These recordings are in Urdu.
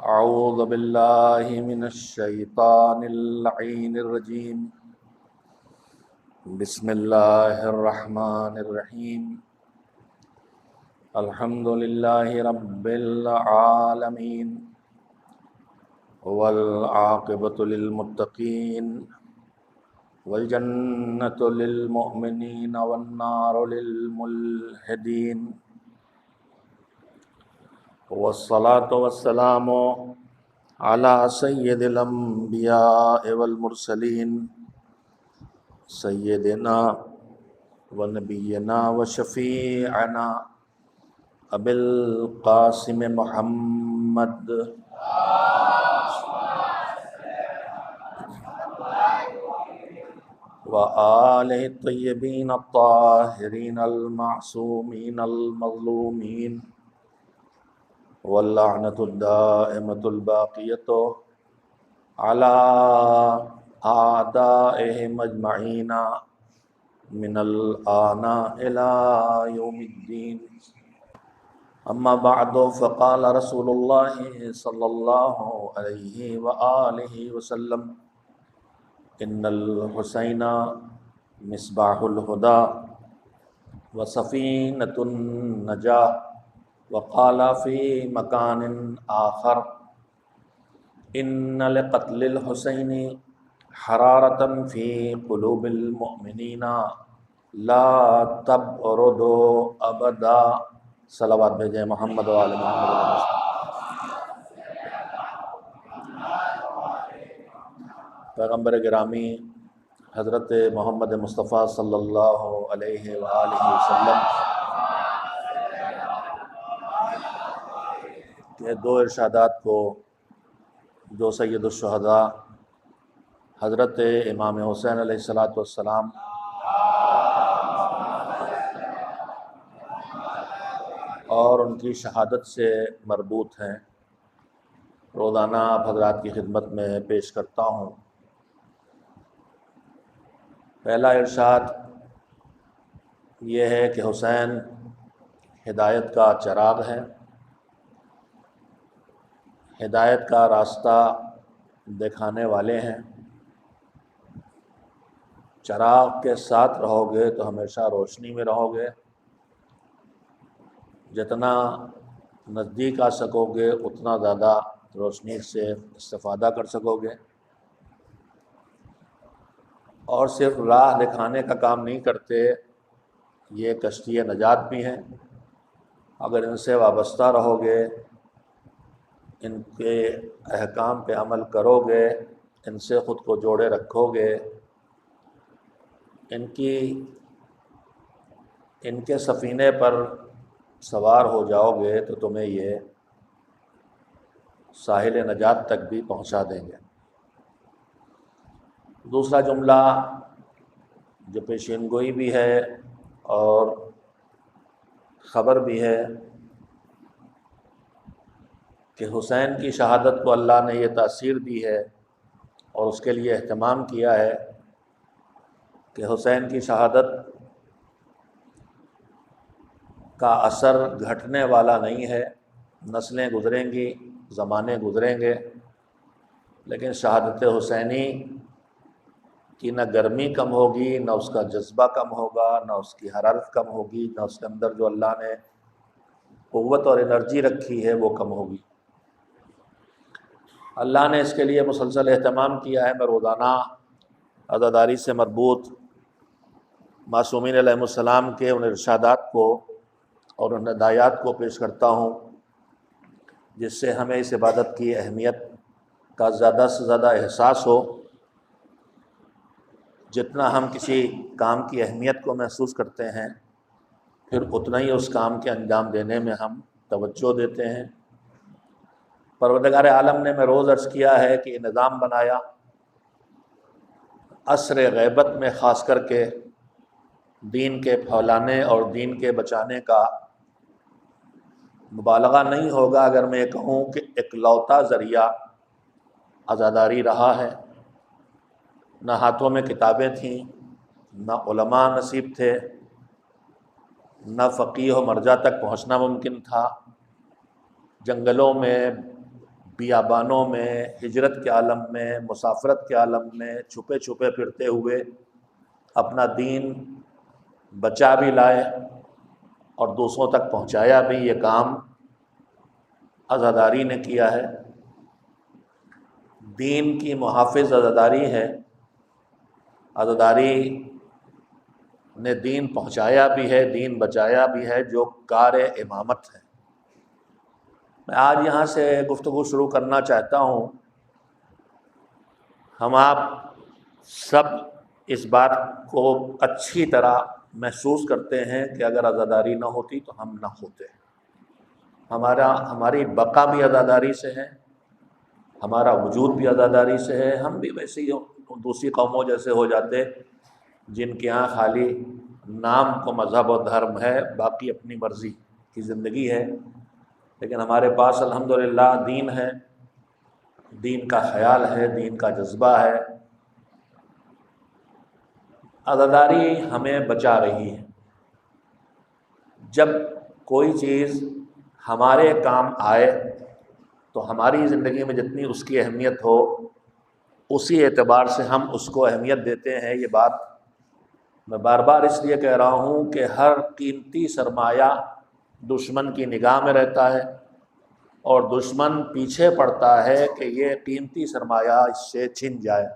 اعوذ باللہ من الشیطان اللعین الرجیم بسم اللہ الرحمن الرحیم الحمد للہ رب العالمین والعاقبۃ للمتقین والجنۃ للمؤمنین والنار للملحدین والصلاة والسلام على سید الانبیاء والمرسلین سیدنا ونبینا وشفیعنا ابی القاسم محمد وآلہ الطیبین الطاہرین المعصومین المظلومین واللعنۃ الدائمۃ الباقیۃ علی اعدائہم اجمعین من الآن الی یوم الدین اما بعد فقال رسول اللہ صلی اللہ علیہ وآلہ وسلم ان الحسین مصباح الہدی وسفینۃ النجاۃ وقال فی مکان آخر ان لقتل الحسین حرارۃ فی قلوب المؤمنین لا تبرد ابدا۔ صلوات بھیجیں محمد و آل محمد۔ پیغمبر گرامی حضرت محمد مصطفیٰ صلی اللہ علیہ وآلہ وسلم کے دو ارشادات کو جو سید الشہداء حضرت امام حسین علیہ السلام اور ان کی شہادت سے مربوط ہیں، روزانہ آپ حضرات کی خدمت میں پیش کرتا ہوں۔ پہلا ارشاد یہ ہے کہ حسین ہدایت کا چراغ ہے، ہدایت کا راستہ دکھانے والے ہیں۔ چراغ کے ساتھ رہو گے تو ہمیشہ روشنی میں رہو گے، جتنا نزدیک آ سکو گے اتنا زیادہ روشنی سے استفادہ کر سکو گے، اور صرف راہ دکھانے کا کام نہیں کرتے، یہ کشتی نجات بھی ہیں۔ اگر ان سے وابستہ رہو گے، ان کے احکام پہ عمل کرو گے، ان سے خود کو جوڑے رکھو گے، ان کے سفینے پر سوار ہو جاؤ گے تو تمہیں یہ ساحل نجات تک بھی پہنچا دیں گے۔ دوسرا جملہ جو پیشین گوئی بھی ہے اور خبر بھی ہے کہ حسین کی شہادت کو اللہ نے یہ تاثیر دی ہے اور اس کے لیے اہتمام کیا ہے کہ حسین کی شہادت کا اثر گھٹنے والا نہیں ہے۔ نسلیں گزریں گی، زمانے گزریں گے، لیکن شہادت حسینی کی نہ گرمی کم ہوگی، نہ اس کا جذبہ کم ہوگا، نہ اس کی حرارت کم ہوگی، نہ اس کے اندر جو اللہ نے قوت اور انرجی رکھی ہے وہ کم ہوگی۔ اللہ نے اس کے لیے مسلسل اہتمام کیا ہے۔ میں روزانہ عزاداری سے مربوط معصومین علیہ السلام کے ان ارشادات کو اور ان ہدایات کو پیش کرتا ہوں جس سے ہمیں اس عبادت کی اہمیت کا زیادہ سے زیادہ احساس ہو۔ جتنا ہم کسی کام کی اہمیت کو محسوس کرتے ہیں، پھر اتنا ہی اس کام کے انجام دینے میں ہم توجہ دیتے ہیں۔ پروردگار عالم نے میں روز عرض کیا ہے کہ یہ نظام بنایا عصر غیبت میں، خاص کر کے دین کے پھیلانے اور دین کے بچانے کا مبالغہ نہیں ہوگا اگر میں یہ کہوں کہ اکلوتا ذریعہ عزاداری رہا ہے۔ نہ ہاتھوں میں کتابیں تھیں، نہ علماء نصیب تھے، نہ فقیہ و مرجع تک پہنچنا ممکن تھا۔ جنگلوں میں بیابانوں میں، ہجرت کے عالم میں، مسافرت کے عالم میں چھپے چھپے پھرتے ہوئے اپنا دین بچا بھی لائے اور دوسروں تک پہنچایا بھی۔ یہ کام عزاداری نے کیا ہے۔ دین کی محافظ عزاداری ہے۔ عزاداری نے دین پہنچایا بھی ہے، دین بچایا بھی ہے، جو کار امامت ہے۔ میں آج یہاں سے گفتگو شروع کرنا چاہتا ہوں۔ ہم آپ سب اس بات کو اچھی طرح محسوس کرتے ہیں کہ اگر عزاداری نہ ہوتی تو ہم نہ ہوتے۔ ہماری بقا بھی عزاداری سے ہے، ہمارا وجود بھی عزاداری سے ہے۔ ہم بھی ویسے ہی دوسری قوموں جیسے ہو جاتے جن کے یہاں خالی نام کو مذہب و دھرم ہے، باقی اپنی مرضی کی زندگی ہے، لیکن ہمارے پاس الحمدللہ دین ہے، دین کا خیال ہے، دین کا جذبہ ہے۔ عزاداری ہمیں بچا رہی ہے۔ جب کوئی چیز ہمارے کام آئے تو ہماری زندگی میں جتنی اس کی اہمیت ہو، اسی اعتبار سے ہم اس کو اہمیت دیتے ہیں۔ یہ بات میں بار بار اس لیے کہہ رہا ہوں کہ ہر قیمتی سرمایہ دشمن کی نگاہ میں رہتا ہے اور دشمن پیچھے پڑتا ہے کہ یہ قیمتی سرمایہ اس سے چھن جائے۔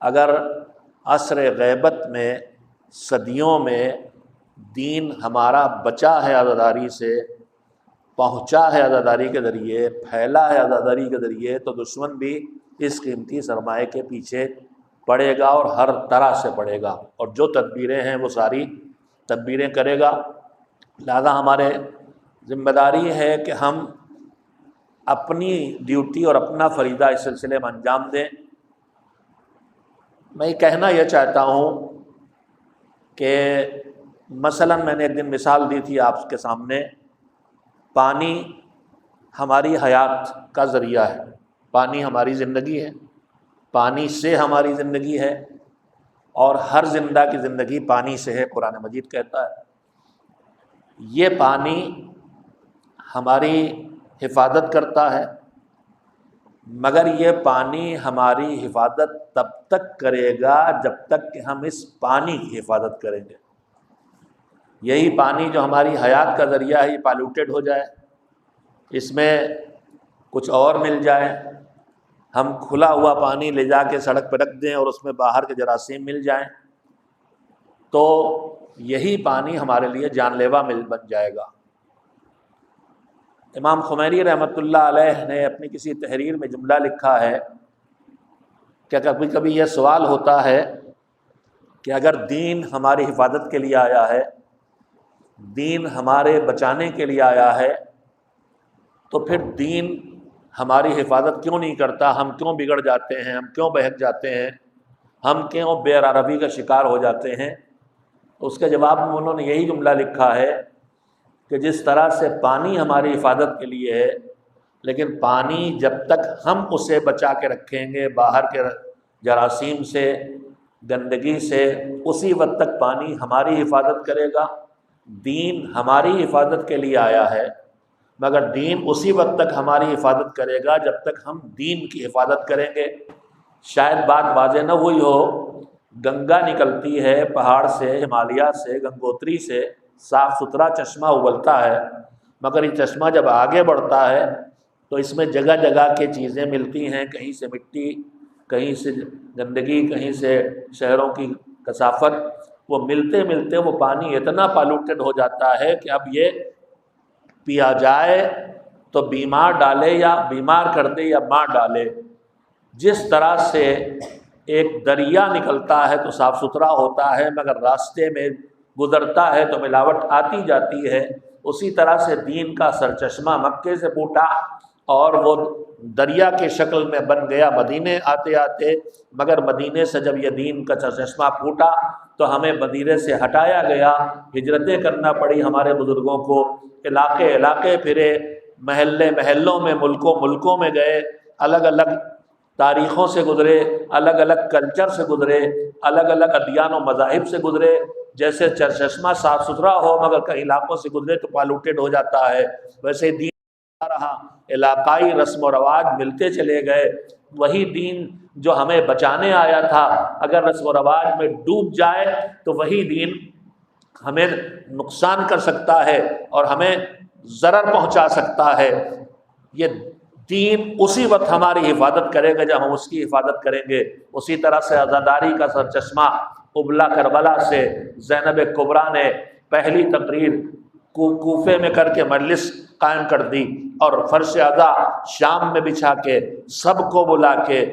اگر عصر غیبت میں، صدیوں میں دین ہمارا بچا ہے عزاداری سے، پہنچا ہے عزاداری کے ذریعے، پھیلا ہے عزاداری کے ذریعے، تو دشمن بھی اس قیمتی سرمایے کے پیچھے پڑے گا اور ہر طرح سے پڑے گا، اور جو تدبیریں ہیں وہ ساری تدبیریں کرے گا۔ لہذا ہمارے ذمہ داری ہے کہ ہم اپنی ڈیوٹی اور اپنا فریضہ اس سلسلے میں انجام دیں۔ میں کہنا یہ چاہتا ہوں کہ مثلا میں نے ایک دن مثال دی تھی آپ کے سامنے، پانی ہماری حیات کا ذریعہ ہے، پانی ہماری زندگی ہے، پانی سے ہماری زندگی ہے، اور ہر زندہ کی زندگی پانی سے ہے، قرآن مجید کہتا ہے۔ یہ پانی ہماری حفاظت کرتا ہے، مگر یہ پانی ہماری حفاظت تب تک کرے گا جب تک کہ ہم اس پانی کی حفاظت کریں گے۔ یہی پانی جو ہماری حیات کا ذریعہ ہے، یہ پالوٹیڈ ہو جائے، اس میں کچھ اور مل جائے، ہم کھلا ہوا پانی لے جا کے سڑک پہ رکھ دیں اور اس میں باہر کے جراثیم مل جائیں، تو یہی پانی ہمارے لیے جان لیوا بن جائے گا۔ امام خمینی رحمۃ اللہ علیہ نے اپنی کسی تحریر میں جملہ لکھا ہے کہ کبھی کبھی یہ سوال ہوتا ہے کہ اگر دین ہماری حفاظت کے لیے آیا ہے، دین ہمارے بچانے کے لیے آیا ہے، تو پھر دین ہماری حفاظت کیوں نہیں کرتا؟ ہم کیوں بگڑ جاتے ہیں؟ ہم کیوں بہک جاتے ہیں؟ ہم کیوں بے روی کا شکار ہو جاتے ہیں؟ اس کے جواب میں انہوں نے یہی جملہ لکھا ہے کہ جس طرح سے پانی ہماری حفاظت کے لیے ہے، لیکن پانی جب تک ہم اسے بچا کے رکھیں گے باہر کے جراثیم سے، گندگی سے، اسی وقت تک پانی ہماری حفاظت کرے گا۔ دین ہماری حفاظت کے لیے آیا ہے، مگر دین اسی وقت تک ہماری حفاظت کرے گا جب تک ہم دین کی حفاظت کریں گے۔ شاید بات واضح نہ ہوئی ہو، گنگا نکلتی ہے پہاڑ سے، ہمالیہ سے، گنگوتری سے، صاف ستھرا چشمہ ابلتا ہے، مگر یہ چشمہ جب آگے بڑھتا ہے تو اس میں جگہ جگہ کے چیزیں ملتی ہیں، کہیں سے مٹی، کہیں سے گندگی، کہیں سے شہروں کی کثافت، وہ ملتے ملتے وہ پانی اتنا پالوٹیڈ ہو جاتا ہے کہ اب یہ پیا جائے تو بیمار ڈالے یا بیمار کر دے یا مار ڈالے۔ جس طرح سے ایک دریا نکلتا ہے تو صاف ستھرا ہوتا ہے، مگر راستے میں گزرتا ہے تو ملاوٹ آتی جاتی ہے، اسی طرح سے دین کا سرچشمہ مکے سے پھوٹا اور وہ دریا کے شکل میں بن گیا مدینے آتے آتے، مگر مدینے سے جب یہ دین کا سرچشمہ پھوٹا تو ہمیں مدینے سے ہٹایا گیا، ہجرتیں کرنا پڑی ہمارے بزرگوں کو، علاقے علاقے پھرے، محلے محلوں میں، ملکوں ملکوں میں گئے، الگ الگ تاریخوں سے گزرے، الگ الگ کلچر سے گزرے، الگ الگ ادیان و مذاہب سے گزرے۔ جیسے چشمہ صاف ستھرا ہو مگر کئی علاقوں سے گزرے تو پالوٹیڈ ہو جاتا ہے، ویسے دین رہا علاقائی رسم و رواج ملتے چلے گئے. وہی دین جو ہمیں بچانے آیا تھا اگر رسم و رواج میں ڈوب جائے تو وہی دین ہمیں نقصان کر سکتا ہے اور ہمیں ضرر پہنچا سکتا ہے. یہ دین اسی وقت ہماری حفاظت کرے گا جب ہم اس کی حفاظت کریں گے. اسی طرح سے عزاداری کا سرچشمہ ابلا کربلا سے زینب کبریٰ نے پہلی تقریر کوفے میں کر کے مجلس قائم کر دی اور فرش عزا شام میں بچھا کے سب کو بلا کے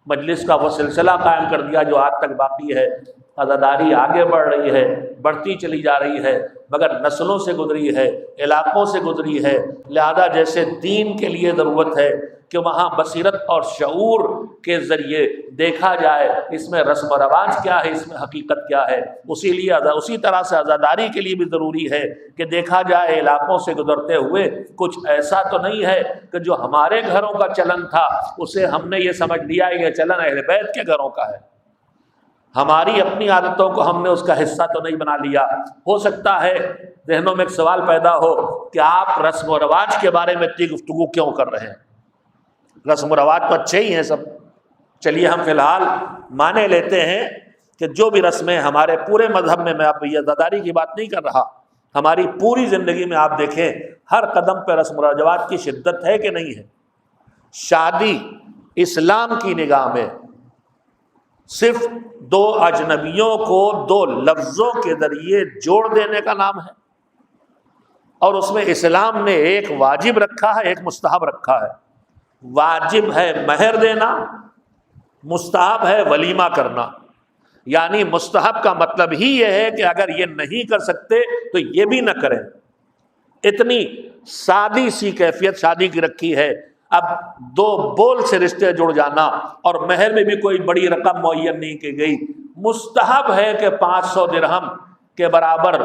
مجلس کا وہ سلسلہ قائم کر دیا جو آج تک باقی ہے. عزاداری آگے بڑھ رہی ہے، بڑھتی چلی جا رہی ہے، مگر نسلوں سے گزری ہے، علاقوں سے گزری ہے. لہذا جیسے دین کے لیے ضرورت ہے کہ وہاں بصیرت اور شعور کے ذریعے دیکھا جائے اس میں رسم و رواج کیا ہے، اس میں حقیقت کیا ہے، اسی طرح سے عزاداری کے لیے بھی ضروری ہے کہ دیکھا جائے علاقوں سے گزرتے ہوئے کچھ ایسا تو نہیں ہے کہ جو ہمارے گھروں کا چلن تھا اسے ہم نے یہ سمجھ لیا ہے یہ چلن اہل بیت کے گھروں کا ہے. ہماری اپنی عادتوں کو ہم نے اس کا حصہ تو نہیں بنا لیا. ہو سکتا ہے ذہنوں میں ایک سوال پیدا ہو کہ آپ رسم و رواج کے بارے میں اتنی گفتگو کیوں کر رہے ہیں؟ رسم و رواج تو اچھے ہی ہیں سب. چلیے ہم فی الحال مانے لیتے ہیں کہ جو بھی رسمیں ہمارے پورے مذہب میں آپ یہ عزاداری کی بات نہیں کر رہا، ہماری پوری زندگی میں آپ دیکھیں ہر قدم پہ رسم و رواج کی شدت ہے کہ نہیں ہے. شادی اسلام کی نگاہ میں صرف دو اجنبیوں کو دو لفظوں کے ذریعے جوڑ دینے کا نام ہے، اور اس میں اسلام نے ایک واجب رکھا ہے ایک مستحب رکھا ہے. واجب ہے مہر دینا، مستحب ہے ولیمہ کرنا. یعنی مستحب کا مطلب ہی یہ ہے کہ اگر یہ نہیں کر سکتے تو یہ بھی نہ کریں. اتنی سادی سی کیفیت شادی کی رکھی ہے. اب دو بول سے رشتے جڑ جانا اور مہر میں بھی کوئی بڑی رقم معین نہیں کی گئی. مستحب ہے کہ 500 درہم کے برابر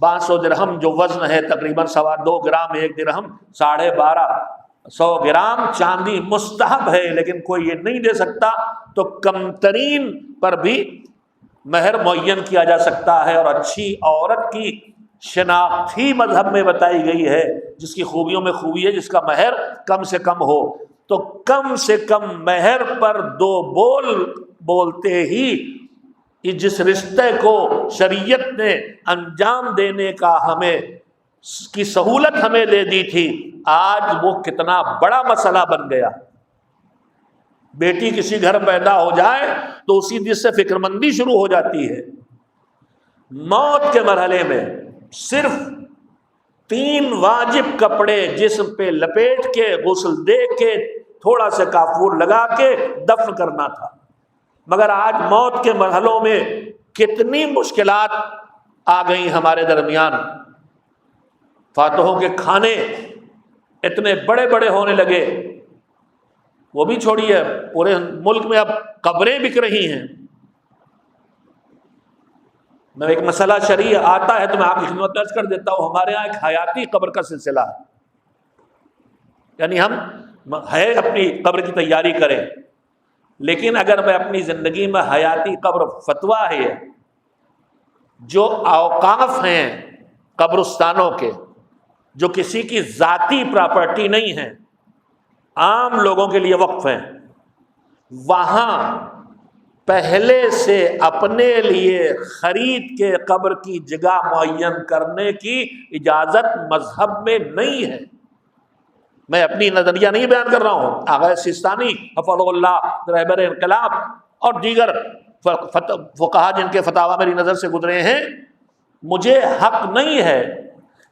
500 درہم جو وزن ہے تقریباً 2.25 گرام 1 درہم 1250 گرام چاندی مستحب ہے. لیکن کوئی یہ نہیں دے سکتا تو کم ترین پر بھی مہر معین کیا جا سکتا ہے. اور اچھی عورت کی شناخت ہی مذہب میں بتائی گئی ہے، جس کی خوبیوں میں خوبی ہے جس کا مہر کم سے کم ہو. تو کم سے کم مہر پر 2 بول بولتے ہی جس رشتے کو شریعت نے انجام دینے کا ہمیں کی سہولت ہمیں دے دی تھی، آج وہ کتنا بڑا مسئلہ بن گیا. بیٹی کسی گھر پیدا ہو جائے تو اسی دن سے فکر مندی شروع ہو جاتی ہے. موت کے مرحلے میں صرف 3 واجب کپڑے جسم پہ لپیٹ کے غسل دے کے تھوڑا سا کافور لگا کے دفن کرنا تھا. مگر آج موت کے مرحلوں میں کتنی مشکلات آ گئی ہمارے درمیان. فاتحوں کے کھانے اتنے بڑے بڑے ہونے لگے، وہ بھی چھوڑیے پورے ملک میں اب قبریں بک رہی ہیں. میں ایک مسئلہ شرعی آتا ہے تو میں آپ کی خدمت درج کر دیتا ہوں. ہمارے یہاں ایک حیاتی قبر کا سلسلہ ہے، یعنی ہم ہے اپنی قبر کی تیاری کریں، لیکن اگر میں اپنی زندگی میں حیاتی قبر فتویٰ ہے جو اوقاف ہیں قبرستانوں کے، جو کسی کی ذاتی پراپرٹی نہیں ہیں، عام لوگوں کے لیے وقف ہیں، وہاں پہلے سے اپنے لیے خرید کے قبر کی جگہ معین کرنے کی اجازت مذہب میں نہیں ہے. میں اپنی نظریہ نہیں بیان کر رہا ہوں، آغا سیستانی حفظہ اللہ رہبر انقلاب اور دیگر فقہا جن کے فتاوی میری نظر سے گزرے ہیں، مجھے حق نہیں ہے.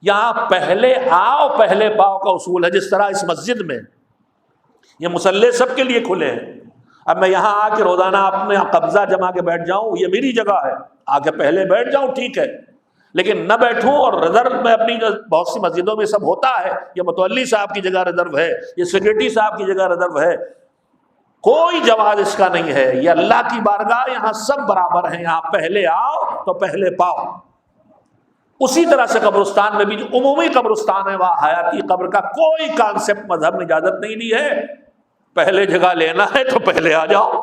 یہاں پہلے آؤ پہلے پاؤ کا اصول ہے. جس طرح اس مسجد میں یہ مصلے سب کے لیے کھلے ہیں، اب میں یہاں آ کے روزانہ اپنے قبضہ جما کے بیٹھ جاؤں، یہ میری جگہ ہے، آ کے پہلے بیٹھ جاؤں ٹھیک ہے، لیکن نہ بیٹھوں اور ریزرو میں اپنی بہت سی مسجدوں میں سب ہوتا ہے، یہ متولی صاحب کی جگہ ریزرو ہے، یہ سیکرٹری صاحب کی جگہ ریزرو ہے. کوئی جواز اس کا نہیں ہے. یہ اللہ کی بارگاہ، یہاں سب برابر ہیں، یہاں پہلے آؤ تو پہلے پاؤ. اسی طرح سے قبرستان میں بھی جو عمومی قبرستان ہے وہاں حیاتی قبر کا کوئی کانسیپٹ مذہب نے اجازت نہیں دی ہے. پہلے جگہ لینا ہے تو پہلے آ جاؤ،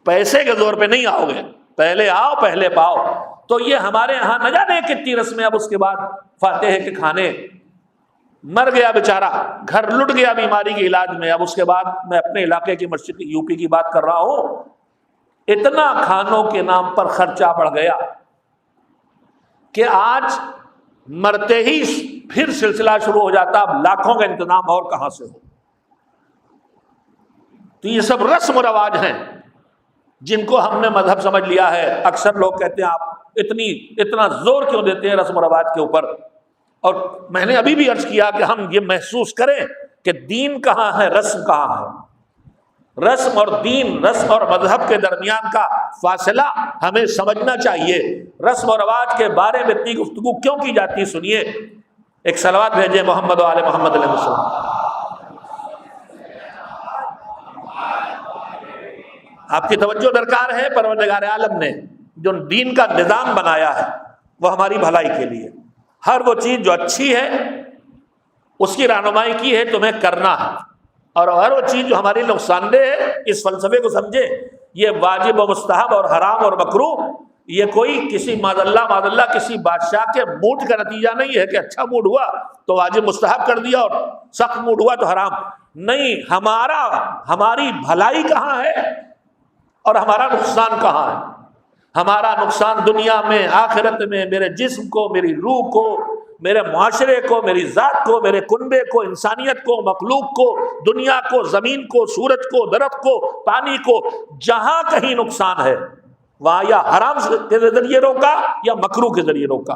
پیسے کے زور پہ نہیں آؤ گے، پہلے آؤ پہلے پاؤ. تو یہ ہمارے ہاں نہ جانے کتنی رسمیں. اب اس کے بعد فاتحے کے کھانے مر گیا بیچارہ، گھر لٹ گیا بیماری کے علاج میں. اب اس کے بعد میں اپنے علاقے کی مسجد یو پی کی بات کر رہا ہوں، اتنا کھانوں کے نام پر خرچہ بڑھ گیا کہ آج مرتے ہی پھر سلسلہ شروع ہو جاتا. اب لاکھوں کا انتظام اور کہاں سے ہو. تو یہ سب رسم و رواج ہیں جن کو ہم نے مذہب سمجھ لیا ہے. اکثر لوگ کہتے ہیں آپ اتنا زور کیوں دیتے ہیں رسم و رواج کے اوپر. اور میں نے ابھی بھی عرض کیا کہ ہم یہ محسوس کریں کہ دین کہاں ہے، رسم کہاں ہے. رسم اور دین، رسم اور مذہب کے درمیان کا فاصلہ ہمیں سمجھنا چاہیے. رسم و رواج کے بارے میں اتنی گفتگو کیوں کی جاتی ہے؟ سنیے. ایک صلوات بھیجے محمد و آل محمد علیہ وسلم. آپ کی توجہ درکار ہے. پروردگار عالم نے جو دین کا نظام بنایا ہے وہ ہماری بھلائی کے لیے. ہر وہ چیز جو اچھی ہے اس کی رہنمائی کی ہے تمہیں کرنا ہے، اور ہر وہ چیز جو ہماری نقصان دہ ہے، اس فلسفے کو سمجھے. یہ واجب و مستحب اور حرام اور مکروہ یہ کوئی کسی معاذ اللہ کسی بادشاہ کے موڈ کا نتیجہ نہیں ہے کہ اچھا موڈ ہوا تو واجب مستحب کر دیا اور سخت موڈ ہوا تو حرام. نہیں، ہماری بھلائی کہاں ہے اور ہمارا نقصان کہاں ہے. ہمارا نقصان دنیا میں، آخرت میں، میرے جسم کو، میری روح کو، میرے معاشرے کو، میری ذات کو، میرے کنبے کو، انسانیت کو، مخلوق کو، دنیا کو، زمین کو، سورج کو، درخت کو، پانی کو. جہاں کہیں نقصان ہے وہاں یا حرام کے ذریعے روکا یا مکروہ کے ذریعے روکا،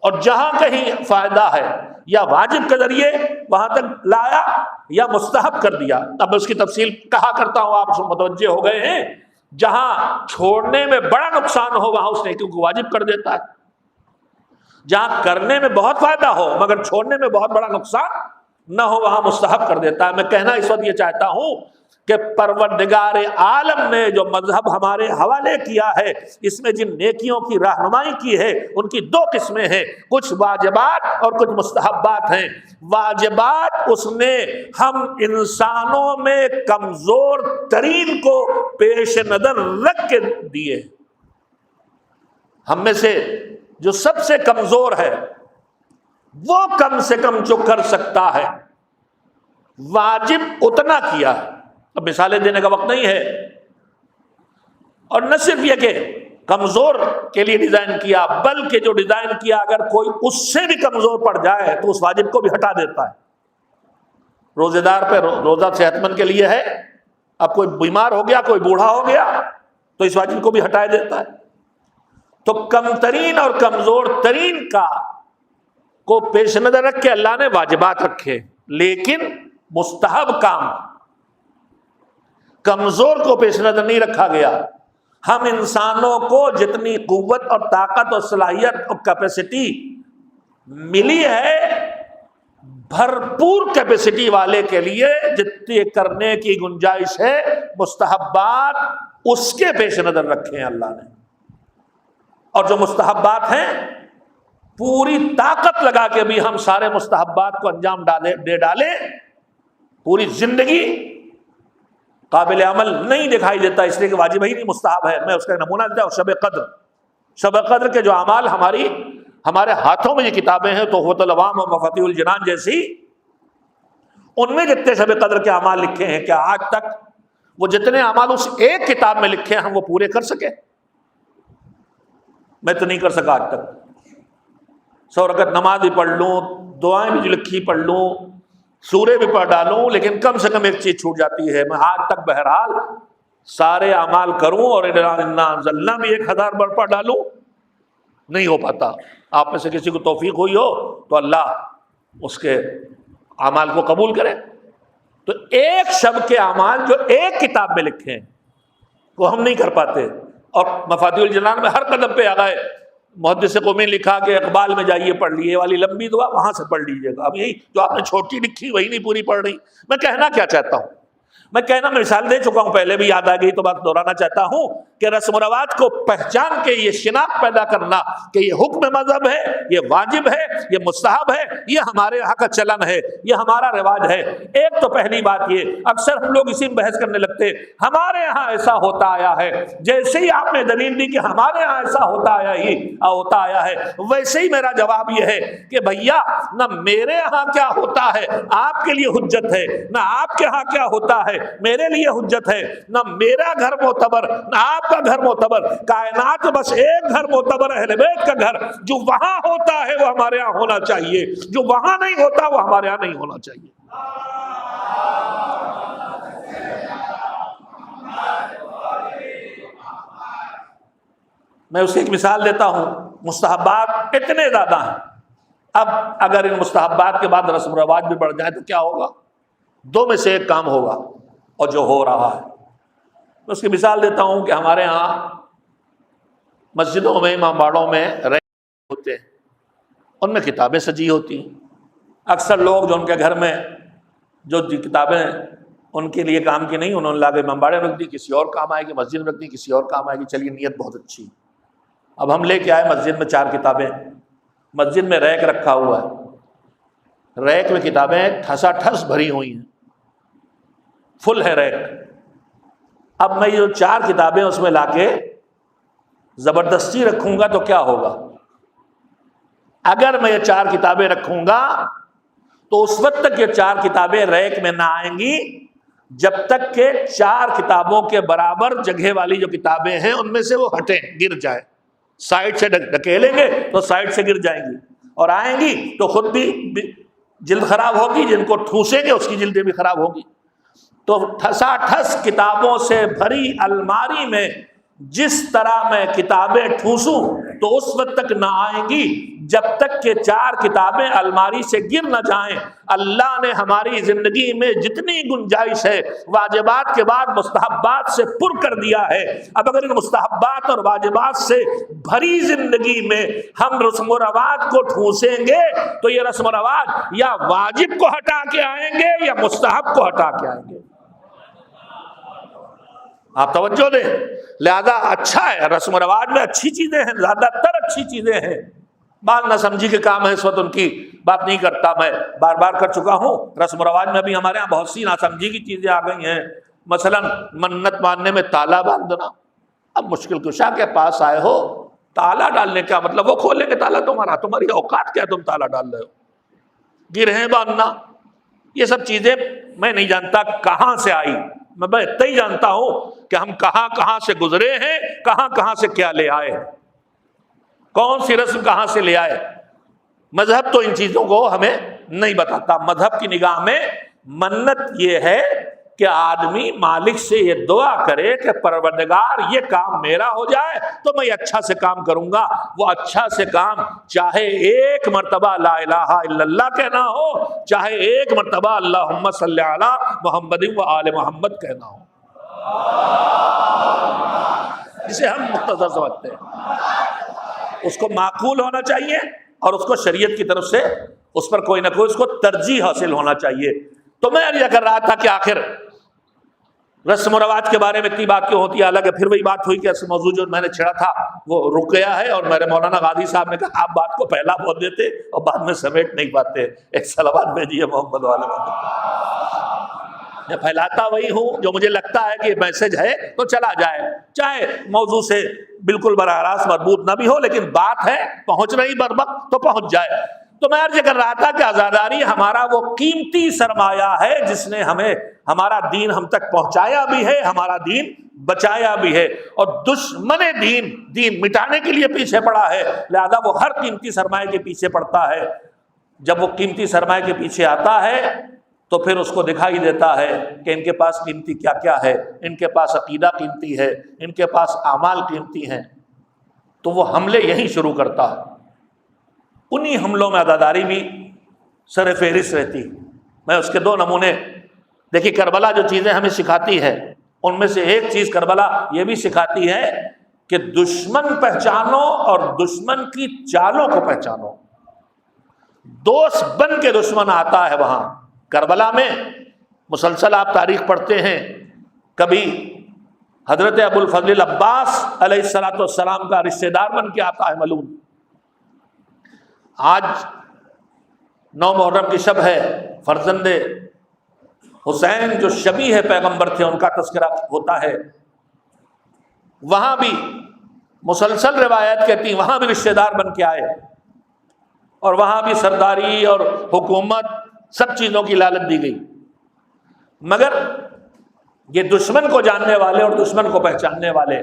اور جہاں کہیں فائدہ ہے یا واجب کے ذریعے وہاں تک لایا یا مستحب کر دیا. اب اس کی تفصیل کہا کرتا ہوں، آپ متوجہ ہو گئے ہیں. جہاں چھوڑنے میں بڑا نقصان ہو وہاں اس نیکی کو واجب کر دیتا ہے. جہاں کرنے میں بہت فائدہ ہو مگر چھوڑنے میں بہت بڑا نقصان نہ ہو وہاں مستحب کر دیتا ہے. میں کہنا اس وقت یہ چاہتا ہوں کہ پروردگار عالم نے جو مذہب ہمارے حوالے کیا ہے، اس میں جن نیکیوں کی رہنمائی کی ہے ان کی دو قسمیں ہیں، کچھ واجبات اور کچھ مستحبات ہیں. واجبات اس نے ہم انسانوں میں کمزور ترین کو پیش نظر رکھ کے دیے. ہم میں سے جو سب سے کمزور ہے وہ کم سے کم جو کر سکتا ہے واجب اتنا کیا ہے. اب مثالیں دینے کا وقت نہیں ہے. اور نہ صرف یہ کہ کمزور کے لیے ڈیزائن کیا، بلکہ جو ڈیزائن کیا اگر کوئی اس سے بھی کمزور پڑ جائے تو اس واجب کو بھی ہٹا دیتا ہے. روزہ دار پہ روزہ صحت مند کے لیے ہے، اب کوئی بیمار ہو گیا، کوئی بوڑھا ہو گیا تو اس واجب کو بھی ہٹا دیتا ہے. تو کم ترین اور کمزور ترین کو پیش نظر رکھ کے اللہ نے واجبات رکھے، لیکن مستحب کام کمزور کو پیش نظر نہیں رکھا گیا. ہم انسانوں کو جتنی قوت اور طاقت اور صلاحیت اور کیپیسٹی ملی ہے، بھرپور کیپیسٹی والے کے لیے جتنی کرنے کی گنجائش ہے مستحبات اس کے پیش نظر رکھے ہیں اللہ نے. اور جو مستحبات ہیں پوری طاقت لگا کے بھی ہم سارے مستحبات کو انجام دے ڈالے، پوری زندگی قابل عمل نہیں دکھائی دیتا، اس لیے کہ واجب ہی نہیں، مستحب ہے. میں اس کا نمونہ دیتا ہوں. شب قدر کے جو اعمال ہمارے ہاتھوں میں یہ کتابیں ہیں، تحفۃ العوام اور مفاتیح الجنان جیسی، ان میں جتنے شب قدر کے اعمال لکھے ہیں، کیا آج تک وہ جتنے اعمال اس ایک کتاب میں لکھے ہیں ہم وہ پورے کر سکے؟ میں تو نہیں کر سکا آج تک. 100 رکعت نماز بھی پڑھ لوں، دعائیں بھی جو لکھی پڑھ لوں، سورے بھی پڑھ ڈالوں، لیکن کم سے کم ایک چیز چھوٹ جاتی ہے. میں آج تک بہرحال سارے اعمال کروں اور انا انزلنا بھی 1000 بار پڑھ ڈالوں، نہیں ہو پاتا. آپ میں سے کسی کو توفیق ہوئی ہو تو اللہ اس کے اعمال کو قبول کرے. تو ایک شب کے اعمال جو ایک کتاب میں لکھے ہیں وہ ہم نہیں کر پاتے. اور مفاتیح الجنان میں ہر قدم پہ آ گئے. محدث قومی نے لکھا کہ اقبال میں جائیے پڑھ لیے والی لمبی دعا وہاں سے پڑھ لیجیے گا. اب یہی جو آپ نے چھوٹی لکھی وہی نہیں پوری پڑھ رہی. میں کہنا کیا چاہتا ہوں، میں مثال دے چکا ہوں، پہلے بھی یاد آ گئی تو بات دہرانا چاہتا ہوں کہ رسم و رواج کو پہچان کے یہ شناخت پیدا کرنا کہ یہ حکم مذہب ہے، یہ واجب ہے، یہ مستحب ہے، یہ ہمارے یہاں کا چلن ہے، یہ ہمارا رواج ہے۔ ایک تو پہلی بات یہ، اکثر ہم لوگ اسی میں بحث کرنے لگتے ہیں، ہمارے یہاں ایسا ہوتا آیا ہے۔ جیسے ہی آپ نے دلیل دی کہ ہمارے یہاں ایسا ہوتا آیا ہے، ویسے ہی میرا جواب یہ ہے کہ بھیا نہ میرے یہاں کیا ہوتا ہے آپ کے لیے حجت ہے، نہ آپ کے یہاں کیا ہوتا ہے میرے لیے حجت ہے، نہ میرا گھر معتبر نہ آپ کا گھر معتبر، کائنات بس ایک گھر معتبر اہل بیت کا گھر، جو وہاں ہوتا ہے وہ ہمارے یہاں ہونا چاہیے، جو وہاں نہیں ہوتا وہ ہمارے یہاں نہیں ہونا چاہیے۔ میں اس کی ایک مثال دیتا ہوں، مستحبات اتنے زیادہ ہیں، اب اگر ان مستحبات کے بعد رسم و رواج بھی بڑھ جائے تو کیا ہوگا؟ دو میں سے ایک کام ہوگا، اور جو ہو رہا ہے۔ میں اس کی مثال دیتا ہوں کہ ہمارے ہاں مسجدوں میں، امام باڑوں میں ریک ہوتے ہیں، ان میں کتابیں سجی ہوتی ہیں۔ اکثر لوگ جو ان کے گھر میں جو کتابیں ان کے لیے کام کی نہیں، انہوں نے لا کے امام باڑے رکھ دی، کسی اور کام آئے گی، مسجد میں رکھ دی کسی اور کام آئے گی، چلیے نیت بہت اچھی۔ اب ہم لے کے آئے مسجد میں 4 کتابیں، مسجد میں ریک رکھا ہوا ہے، ریک میں کتابیں ٹھسا ٹھس بھری ہوئی ہیں، فل ہے ریک۔ اب میں یہ 4 کتابیں اس میں لا کے زبردستی رکھوں گا تو کیا ہوگا؟ اگر میں یہ 4 کتابیں رکھوں گا تو اس وقت تک یہ 4 کتابیں ریک میں نہ آئیں گی جب تک کہ 4 کتابوں کے برابر جگہ والی جو کتابیں ہیں ان میں سے وہ ہٹیں، گر جائیں۔ سائڈ سے ڈھکیلیں گے تو سائڈ سے گر جائیں گی، اور آئیں گی تو خود بھی جلد خراب ہوگی، جن کو ٹھوسیں گے اس کی جلدیں بھی خراب ہوگی۔ تو ٹھسا ٹھس کتابوں سے بھری الماری میں جس طرح میں کتابیں ٹھوسوں تو اس وقت تک نہ آئیں گی جب تک کہ 4 کتابیں الماری سے گر نہ جائیں۔ اللہ نے ہماری زندگی میں جتنی گنجائش ہے واجبات کے بعد مستحبات سے پر کر دیا ہے۔ اب اگر ان مستحبات اور واجبات سے بھری زندگی میں ہم رسم و رواج کو ٹھوسیں گے تو یہ رسم و رواج یا واجب کو ہٹا کے آئیں گے یا مستحب کو ہٹا کے آئیں گے۔ آپ توجہ دیں، لہذا اچھا ہے، رسم و رواج میں اچھی چیزیں ہیں، زیادہ تر اچھی چیزیں ہیں۔ بعض نہ سمجھی کے کام ہے، اس وقت ان کی بات نہیں کرتا، میں بار بار کر چکا ہوں۔ رسم و رواج میں بھی ہمارے ہاں بہت سی ناسمجھی کی چیزیں آ گئی ہیں، مثلا منت ماننے میں تالا باندھنا۔ اب مشکل کشا کے پاس آئے ہو، تالا ڈالنے کا مطلب وہ کھولیں گے تالا تمہارا، تمہاری اوقات کیا تم تالا ڈال رہے ہو؟ گرہیں باندھنا، یہ سب چیزیں میں نہیں جانتا کہاں سے آئی، میں اتنا ہی جانتا ہوں کہ ہم کہاں کہاں سے گزرے ہیں، کہاں کہاں سے کیا لے آئے، کون سی رسم کہاں سے لے آئے۔ مذہب تو ان چیزوں کو ہمیں نہیں بتاتا۔ مذہب کی نگاہ میں منت یہ ہے کہ آدمی مالک سے یہ دعا کرے کہ پروردگار یہ کام میرا ہو جائے تو میں اچھا سے کام کروں گا۔ وہ اچھا سے کام چاہے 1 مرتبہ لا الہ الا اللہ کہنا ہو، چاہے 1 مرتبہ اللہم صلی علی محمد و آل محمد کہنا ہو، جسے ہم مختصر سمجھتے ہیں۔ اس کو معقول ہونا چاہیے اور اس کو شریعت کی طرف سے اس پر کوئی نہ کوئی اس کو ترجیح حاصل ہونا چاہیے۔ تو میں یہ کر رہا تھا کہ آخر رسم و رواج کے بارے میں اتنی بات کیوں ہوتی ہے، حالانکہ پھر وہی بات ہوئی کہ اصل موضوع جو میں نے چھڑا تھا وہ رک گیا ہے، اور میرے مولانا غازی صاحب نے کہا آپ بات کو پہلا بول دیتے اور بعد میں سمیٹ نہیں پاتے۔ ایک صلوات بھیجیے محمد والے محمد۔ میں پھیلاتا وہی ہوں جو مجھے لگتا ہے کہ میسج ہے تو چلا جائے، چاہے موضوع سے بالکل براہ راست مربوط نہ بھی ہو، لیکن بات ہے پہنچ رہی بر وقت تو پہنچ جائے۔ تو میں عرض کر رہا تھا کہ آزاداری ہمارا وہ قیمتی سرمایہ ہے جس نے ہمیں ہمارا دین ہم تک پہنچایا بھی ہے، ہمارا دین بچایا بھی ہے، اور دشمن دین مٹانے کے لیے پیچھے پڑا ہے، لہذا وہ ہر قیمتی سرمایہ کے پیچھے پڑتا ہے۔ جب وہ قیمتی سرمایہ کے پیچھے آتا ہے تو پھر اس کو دکھائی دیتا ہے کہ ان کے پاس قیمتی کیا کیا ہے، ان کے پاس عقیدہ قیمتی ہے، ان کے پاس اعمال قیمتی ہیں، تو وہ حملے یہیں شروع کرتا ہے۔ انہی حملوں میں عزاداری بھی سر فہرست رہتی۔ میں اس کے 2 نمونے دیکھیے، کربلا جو چیزیں ہمیں سکھاتی ہے ان میں سے ایک چیز کربلا یہ بھی سکھاتی ہے کہ دشمن پہچانو اور دشمن کی چالوں کو پہچانو۔ دوست بن کے دشمن آتا ہے وہاں کربلا میں، مسلسل آپ تاریخ پڑھتے ہیں، کبھی حضرت ابو الفضل عباس علیہ الصلوۃ والسلام کا رشتہ دار بن کے آتا ہے ملعون۔ آج 9 محرم کی شب ہے، فرزند حسین جو شبیہ ہے پیغمبر تھے ان کا تذکرہ ہوتا ہے، وہاں بھی مسلسل روایت کہتی وہاں بھی رشتہ دار بن کے آئے، اور وہاں بھی سرداری اور حکومت سب چیزوں کی لالچ دی گئی، مگر یہ دشمن کو جاننے والے اور دشمن کو پہچاننے والے،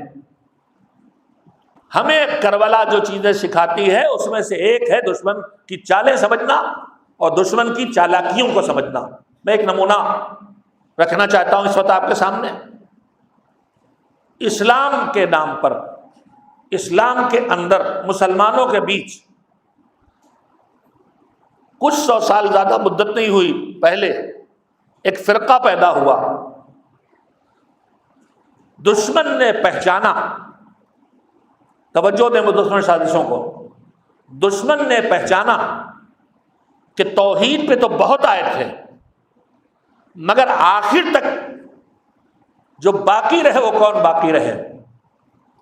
ہمیں کربلا جو چیزیں سکھاتی ہے اس میں سے ایک ہے دشمن کی چالیں سمجھنا اور دشمن کی چالاکیوں کو سمجھنا۔ میں ایک نمونہ رکھنا چاہتا ہوں اس وقت آپ کے سامنے۔ اسلام کے نام پر، اسلام کے اندر مسلمانوں کے بیچ کچھ 100 سال زیادہ مدت نہیں ہوئی پہلے ایک فرقہ پیدا ہوا۔ دشمن نے پہچانا، توجہ دیں دشمن سازشوں کو، دشمن نے پہچانا کہ توحید پہ تو بہت آئے تھے، مگر آخر تک جو باقی رہے وہ کون باقی رہے؟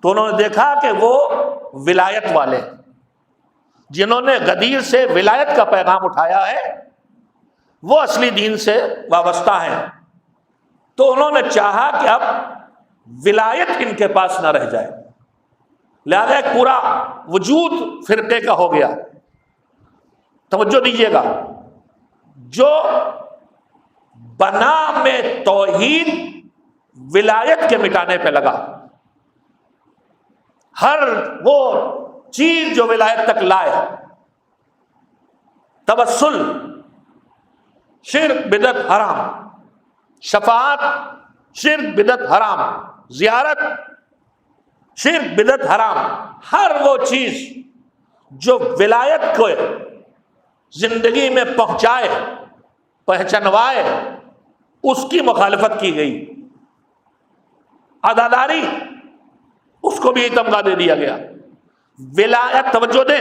تو انہوں نے دیکھا کہ وہ ولایت والے جنہوں نے غدیر سے ولایت کا پیغام اٹھایا ہے وہ اصلی دین سے وابستہ ہیں۔ تو انہوں نے چاہا کہ اب ولایت ان کے پاس نہ رہ جائے، لہذا ایک پورا وجود فرقے کا ہو گیا۔ توجہ دیجیے گا، جو بنا میں توحید ولایت کے مٹانے پہ لگا، ہر وہ چیز جو ولایت تک لائے، توسل شرک بدعت حرام، شفاعت شرک بدعت حرام، زیارت شرک بدعت حرام، ہر وہ چیز جو ولایت کو زندگی میں پہنچائے پہچنوائے اس کی مخالفت کی گئی۔ عزاداری اس کو بھی تمغہ دے دیا گیا۔ ولایت، توجہ دیں،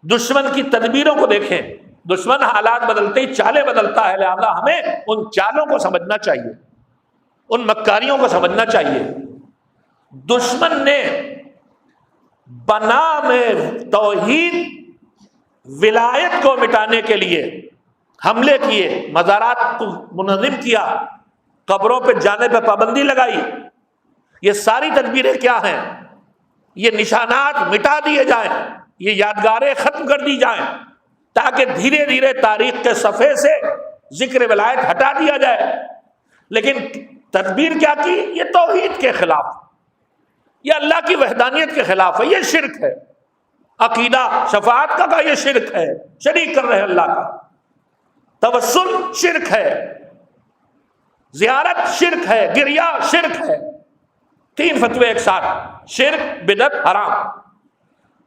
دشمن کی تدبیروں کو دیکھیں، دشمن حالات بدلتے ہی چالیں بدلتا ہے، لہذا ہمیں ان چالوں کو سمجھنا چاہیے، ان مکاریوں کو سمجھنا چاہیے۔ دشمن نے بنا میں توحید ولایت کو مٹانے کے لیے حملے کیے، مزارات کو منظم کیا، قبروں پہ جانے پہ پابندی لگائی۔ یہ ساری تدبیریں کیا ہیں؟ یہ نشانات مٹا دیے جائیں، یہ یادگاریں ختم کر دی جائیں، تاکہ دھیرے دھیرے تاریخ کے صفحے سے ذکر ولایت ہٹا دیا جائے۔ لیکن تدبیر کیا کی؟ یہ توحید کے خلاف، یہ اللہ کی وحدانیت کے خلاف ہے، یہ شرک ہے۔ عقیدہ شفاعت کا یہ شرک ہے، شریک کر رہے ہیں اللہ کا۔ توسل شرک ہے، زیارت شرک ہے، گریہ شرک ہے۔ 3 فتوے ایک ساتھ، شرک بدعت حرام۔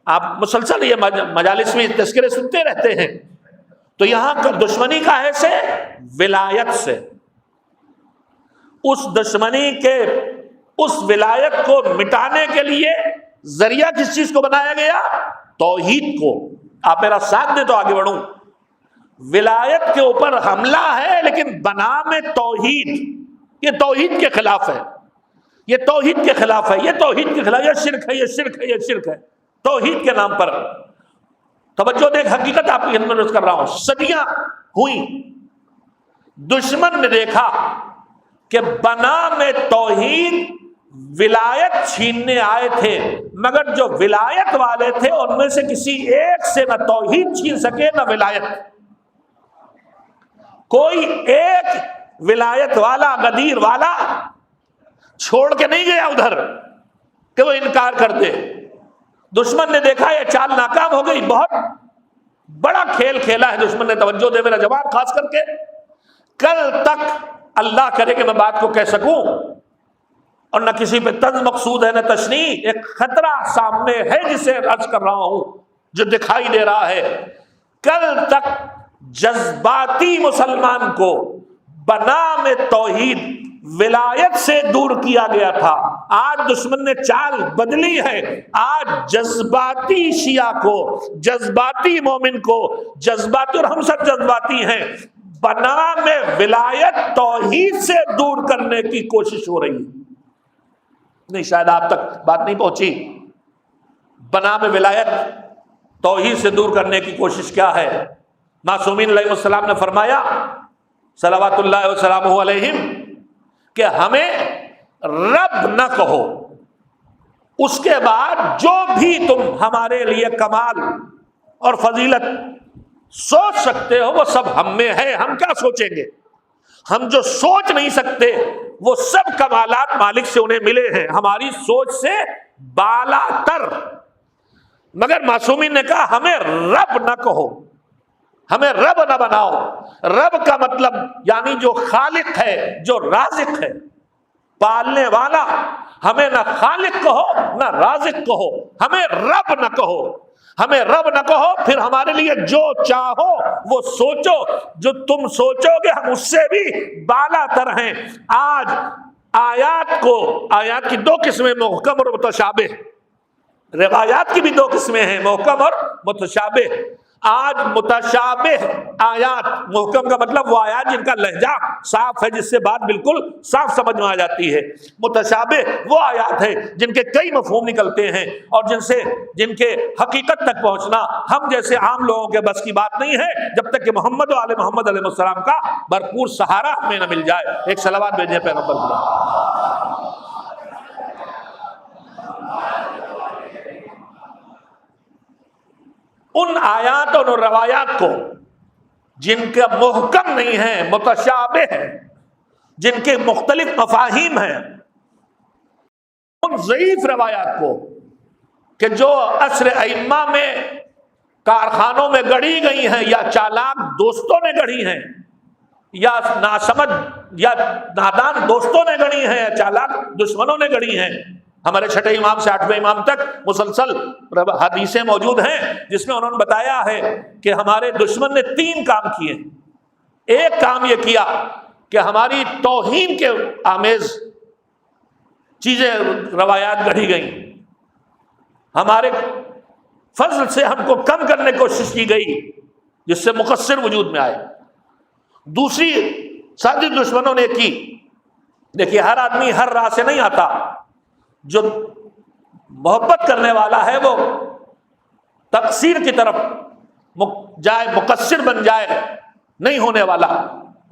آپ مسلسل یہ مجالس میں تذکرے سنتے رہتے ہیں، تو یہاں کا دشمنی کا ہے سے ولایت سے، اس دشمنی کے اس ولایت کو مٹانے کے لیے ذریعہ کس چیز کو بنایا گیا؟ توحید کو۔ آپ میرا ساتھ دیں تو آگے بڑھوں۔ ولایت کے اوپر حملہ ہے لیکن بنا میں توحید، یہ توحید کے خلاف ہے، یہ توحید کے خلاف ہے، یہ توحید کے خلاف، یہ شرک ہے، یہ شرک ہے، یہ شرک ہے، توحید کے نام پر۔ توجہ دیکھ، حقیقت آپ کی خدمت میں کر رہا ہوں، صدیاں ہوئی، دشمن نے دیکھا کہ بنا میں توحید ولایت چھیننے آئے تھے، مگر جو ولایت والے تھے ان میں سے کسی ایک سے نہ توحید چھین سکے نہ ولایت۔ کوئی ایک ولایت والا، غدیر والا چھوڑ کے نہیں گیا ادھر کہ وہ انکار کر دے۔ دشمن نے دیکھا یہ چال ناکام ہو گئی، بہت بڑا کھیل کھیلا ہے دشمن نے۔ توجہ دے میرا جواب، خاص کر کے کل تک اللہ کرے کہ میں بات کو کہہ سکوں اور نہ کسی پہ طنز مقصود ہے نہ تشنیع، ایک خطرہ سامنے ہے جسے عرض کر رہا ہوں، جو دکھائی دے رہا ہے۔ کل تک جذباتی مسلمان کو بنا میں توحید ولایت سے دور کیا گیا تھا، آج دشمن نے چال بدلی ہے، آج جذباتی شیعہ کو، جذباتی مومن کو، جذباتی، اور ہم سب جذباتی ہیں، بنا میں ولایت توحید سے دور کرنے کی کوشش ہو رہی ہے۔ نہیں شاید آپ تک بات نہیں پہنچی. بنام ولایت توحید سے دور کرنے کی کوشش کیا ہے؟ معصومین علیہ السلام نے فرمایا صلوات اللہ وسلامہ علیہم کہ ہمیں رب نہ کہو، اس کے بعد جو بھی تم ہمارے لیے کمال اور فضیلت سوچ سکتے ہو وہ سب ہم میں ہے. ہم کیا سوچیں گے؟ ہم جو سوچ نہیں سکتے وہ سب کمالات مالک سے انہیں ملے ہیں، ہماری سوچ سے بالا تر. مگر معصومین نے کہا ہمیں رب نہ کہو، ہمیں رب نہ بناؤ. رب کا مطلب یعنی جو خالق ہے، جو رازق ہے، پالنے والا. ہمیں نہ خالق کہو نہ رازق کہو، ہمیں رب نہ کہو. ہمیں رب نہ کہو، پھر ہمارے لیے جو چاہو وہ سوچو، جو تم سوچو گے ہم اس سے بھی بالا تر ہیں. آج آیات کی دو قسمیں، محکم اور متشابہ. روایات کی بھی دو قسمیں ہیں، محکم اور متشابہ. آج متشابہ آیات، محکم کا مطلب وہ آیات جن کا لہجہ صاف ہے، جس سے بات بالکل صاف سمجھ میں آ جاتی ہے. متشابہ وہ آیات ہیں جن کے کئی مفہوم نکلتے ہیں اور جن کے حقیقت تک پہنچنا ہم جیسے عام لوگوں کے بس کی بات نہیں ہے، جب تک کہ محمد و آل محمد علیہ السلام کا بھرپور سہارا ہمیں نہ مل جائے. ایک صلوات بھیجیں پیغمبر پر. ان آیات اور روایات کو جن کا محکم نہیں ہے، متشابہ ہے، جن کے مختلف مفاہیم ہیں، ان ضعیف روایات کو کہ جو عصر ائمہ میں کارخانوں میں گڑھی گئی ہیں یا چالاک دوستوں نے گڑھی ہیں یا ناسمجھ یا نادان دوستوں نے گڑھی ہیں یا چالاک دشمنوں نے گڑھی ہیں. ہمارے چھٹے امام سے آٹھویں امام تک مسلسل حدیثیں موجود ہیں جس میں انہوں نے بتایا ہے کہ ہمارے دشمن نے 3 کام کیے. ایک کام یہ کیا کہ ہماری توہین کے آمیز چیزیں روایات گڑھی گئیں، ہمارے فضل سے ہم کو کم کرنے کی کوشش کی گئی جس سے مقصر وجود میں آئے. دوسری سازش دشمنوں نے کی. دیکھیے ہر آدمی ہر راہ سے نہیں آتا. جو محبت کرنے والا ہے وہ تقصیر کی طرف جائے، مقصر بن جائے، نہیں ہونے والا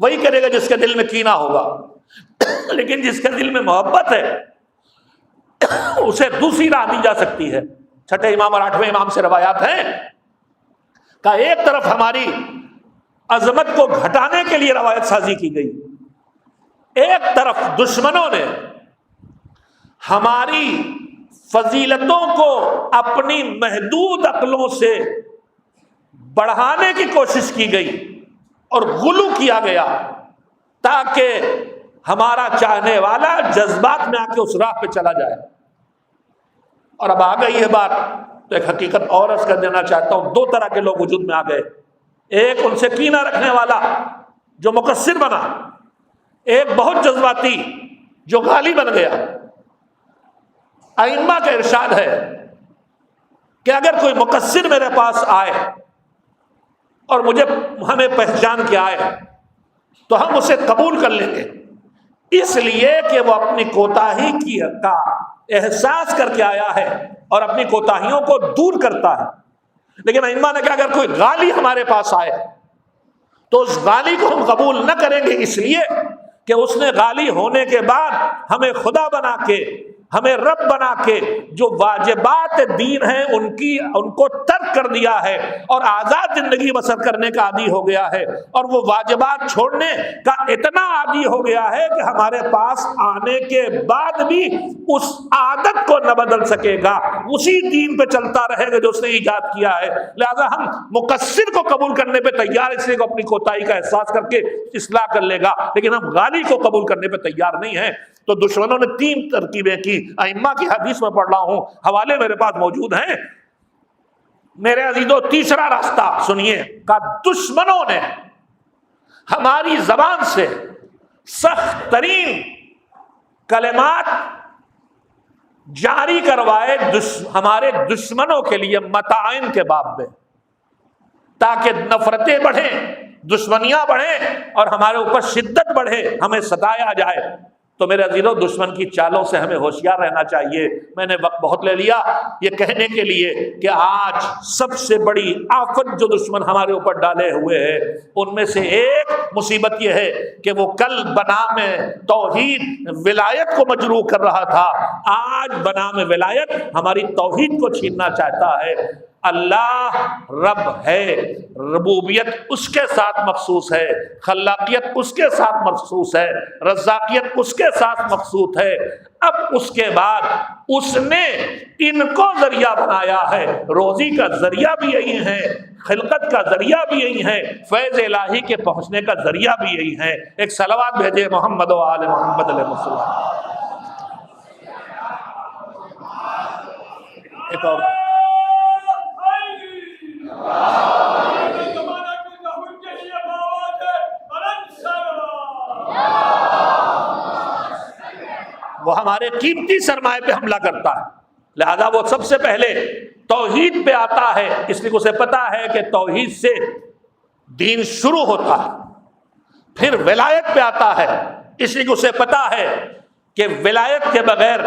وہی کرے گا جس کے دل میں کینہ ہوگا. لیکن جس کے دل میں محبت ہے اسے دوسری راہ دی جا سکتی ہے. چھٹے امام اور آٹھویں امام سے روایات ہیں کہ ایک طرف ہماری عظمت کو گھٹانے کے لیے روایت سازی کی گئی، ایک طرف دشمنوں نے ہماری فضیلتوں کو اپنی محدود عقلوں سے بڑھانے کی کوشش کی گئی اور غلو کیا گیا تاکہ ہمارا چاہنے والا جذبات میں آ کے اس راہ پہ چلا جائے. اور اب آ گئی ہے بات تو ایک حقیقت اور عرض کر دینا چاہتا ہوں. 2 طرح کے لوگ وجود میں آ گئے. ایک ان سے کینہ رکھنے والا جو مقصر بنا، ایک بہت جذباتی جو غالی بن گیا. ائمہ کا ارشاد ہے کہ اگر کوئی مقصر میرے پاس آئے اور ہمیں پہچان کے آئے تو ہم اسے قبول کر لیں گے، اس لیے کہ وہ اپنی کوتاہی کا احساس کر کے آیا ہے اور اپنی کوتاہیوں کو دور کرتا ہے. لیکن ائمہ نے کہا اگر کوئی غالی ہمارے پاس آئے تو اس غالی کو ہم قبول نہ کریں گے، اس لیے کہ اس نے غالی ہونے کے بعد ہمیں خدا بنا کے، ہمیں رب بنا کے جو واجبات دین ہیں ان کو ترک کر دیا ہے اور آزاد زندگی بسر کرنے کا عادی ہو گیا ہے، اور وہ واجبات چھوڑنے کا اتنا عادی ہو گیا ہے کہ ہمارے پاس آنے کے بعد بھی اس عادت کو نہ بدل سکے گا، اسی دین پہ چلتا رہے گا جو اس نے ایجاد کیا ہے. لہذا ہم مقصر کو قبول کرنے پہ تیار، اس لیے کہ اپنی کوتاہی کا احساس کر کے اصلاح کر لے گا، لیکن ہم غالی کو قبول کرنے پہ تیار نہیں ہیں. تو دشمنوں نے 3 ترکیبیں کی. ائمہ کی حدیث میں پڑھ رہا ہوں، حوالے میرے پاس موجود ہیں. میرے عزیزو، تیسرا راستہ سنیے کہ دشمنوں نے ہماری زبان سے سخت ترین کلمات جاری کروائے ہمارے دشمنوں کے لیے متاعن کے باب میں، تاکہ نفرتیں بڑھیں، دشمنیاں بڑھیں اور ہمارے اوپر شدت بڑھے، ہمیں ستایا جائے. تو میرے عزیزوں دشمن کی چالوں سے ہمیں ہوشیار رہنا چاہیے۔ میں نے وقت بہت لے لیا یہ کہنے کے لیے کہ آج سب سے بڑی آفت جو دشمن ہمارے اوپر ڈالے ہوئے ہے ان میں سے ایک مصیبت یہ ہے کہ وہ کل بنام توحید ولایت کو مجروح کر رہا تھا، آج بنام ولایت ہماری توحید کو چھیننا چاہتا ہے۔ اللہ رب ہے، ربوبیت اس کے ساتھ مخصوص ہے، خلاقیت اس کے ساتھ مخصوص ہے، رزاقیت اس کے ساتھ مخصوص ہے۔ اب اس کے بعد اس نے ان کو ذریعہ بنایا ہے، روزی کا ذریعہ بھی یہی ہے، خلقت کا ذریعہ بھی یہی ہے، فیض الہی کے پہنچنے کا ذریعہ بھی یہی ہے۔ ایک صلوات بھیجے محمد و آل محمد علیہ السلام۔ ایک اور وہ ہمارے قیمتی سرمایہ پہ حملہ کرتا ہے، لہذا وہ سب سے پہلے توحید پہ آتا ہے، اس لیے اسے پتا ہے کہ توحید سے دین شروع ہوتا ہے۔ پھر ولایت پہ آتا ہے، اس لیے اسے پتا ہے کہ ولایت کے بغیر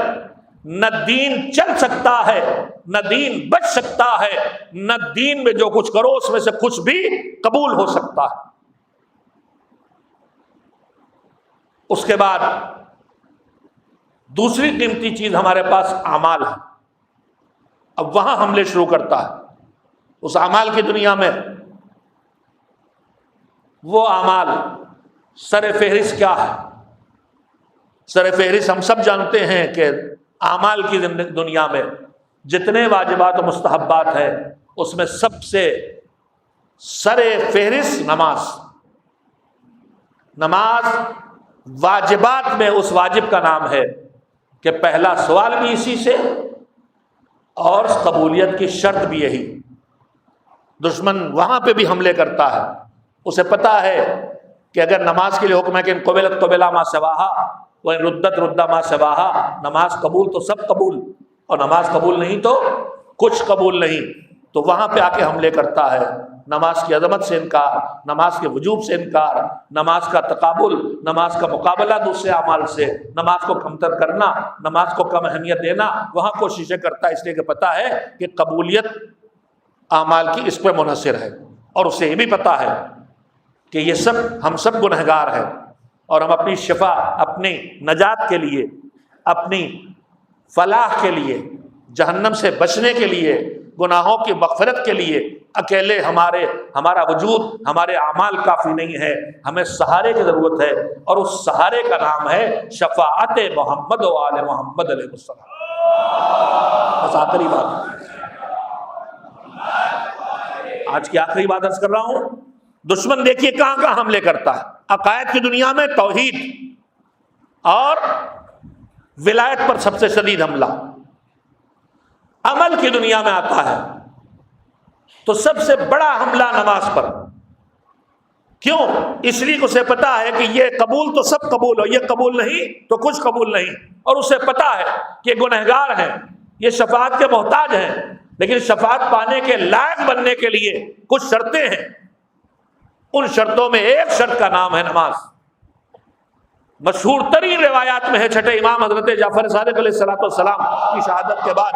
نہ دین چل سکتا ہے، نہ دین بچ سکتا ہے، نہ دین میں جو کچھ کرو اس میں سے کچھ بھی قبول ہو سکتا ہے۔ اس کے بعد دوسری قیمتی چیز ہمارے پاس اعمال ہے، اب وہاں حملے شروع کرتا ہے۔ اس اعمال کی دنیا میں وہ اعمال سر فہرست کیا ہے؟ سر فہرست ہم سب جانتے ہیں کہ اعمال کی دنیا میں جتنے واجبات و مستحبات ہیں اس میں سب سے سر فہرست نماز۔ نماز واجبات میں اس واجب کا نام ہے کہ پہلا سوال بھی اسی سے اور قبولیت کی شرط بھی یہی۔ دشمن وہاں پہ بھی حملے کرتا ہے، اسے پتا ہے کہ اگر نماز کے لیے حکم ہے کہ ان قبلت قبلا ما سواہا وہ ردت ردا ما سواہا، نماز قبول تو سب قبول اور نماز قبول نہیں تو کچھ قبول نہیں، تو وہاں پہ آ کے حملے کرتا ہے۔ نماز کی عظمت سے انکار، نماز کے وجوب سے انکار، نماز کا تقابل، نماز کا مقابلہ دوسرے اعمال سے، نماز کو کمتر کرنا، نماز کو کم اہمیت دینا، وہاں کوششیں کرتا ہے، اس لیے کہ پتا ہے کہ قبولیت اعمال کی اس پہ منحصر ہے۔ اور اسے یہ بھی پتا ہے کہ یہ سب ہم سب گنہگار ہیں اور ہم اپنی شفا، اپنی نجات کے لیے، اپنی فلاح کے لیے، جہنم سے بچنے کے لیے، گناہوں کی مغفرت کے لیے اکیلے ہمارا وجود، ہمارے اعمال کافی نہیں ہے، ہمیں سہارے کی ضرورت ہے، اور اس سہارے کا نام ہے شفاعت محمد و آل محمد علیہ السلام۔ بس آخری بات، آج کی آخری بات عرض کر رہا ہوں۔ دشمن دیکھیے کہاں کہاں حملے کرتا ہے۔ عقائد کی دنیا میں توحید اور ولایت پر سب سے شدید حملہ، عمل کی دنیا میں آتا ہے تو سب سے بڑا حملہ نماز پر۔ کیوں؟ اس لیے اسے پتا ہے کہ یہ قبول تو سب قبول ہو، یہ قبول نہیں تو کچھ قبول نہیں، اور اسے پتا ہے کہ گنہگار ہیں، یہ شفاعت کے محتاج ہیں، لیکن شفاعت پانے کے لائق بننے کے لیے کچھ شرطیں ہیں، ان شرطوں میں ایک شرط کا نام ہے نماز۔ مشہور ترین روایات میں ہے چھٹے امام حضرت جعفر صادق علیہ السلام کی شہادت کے بعد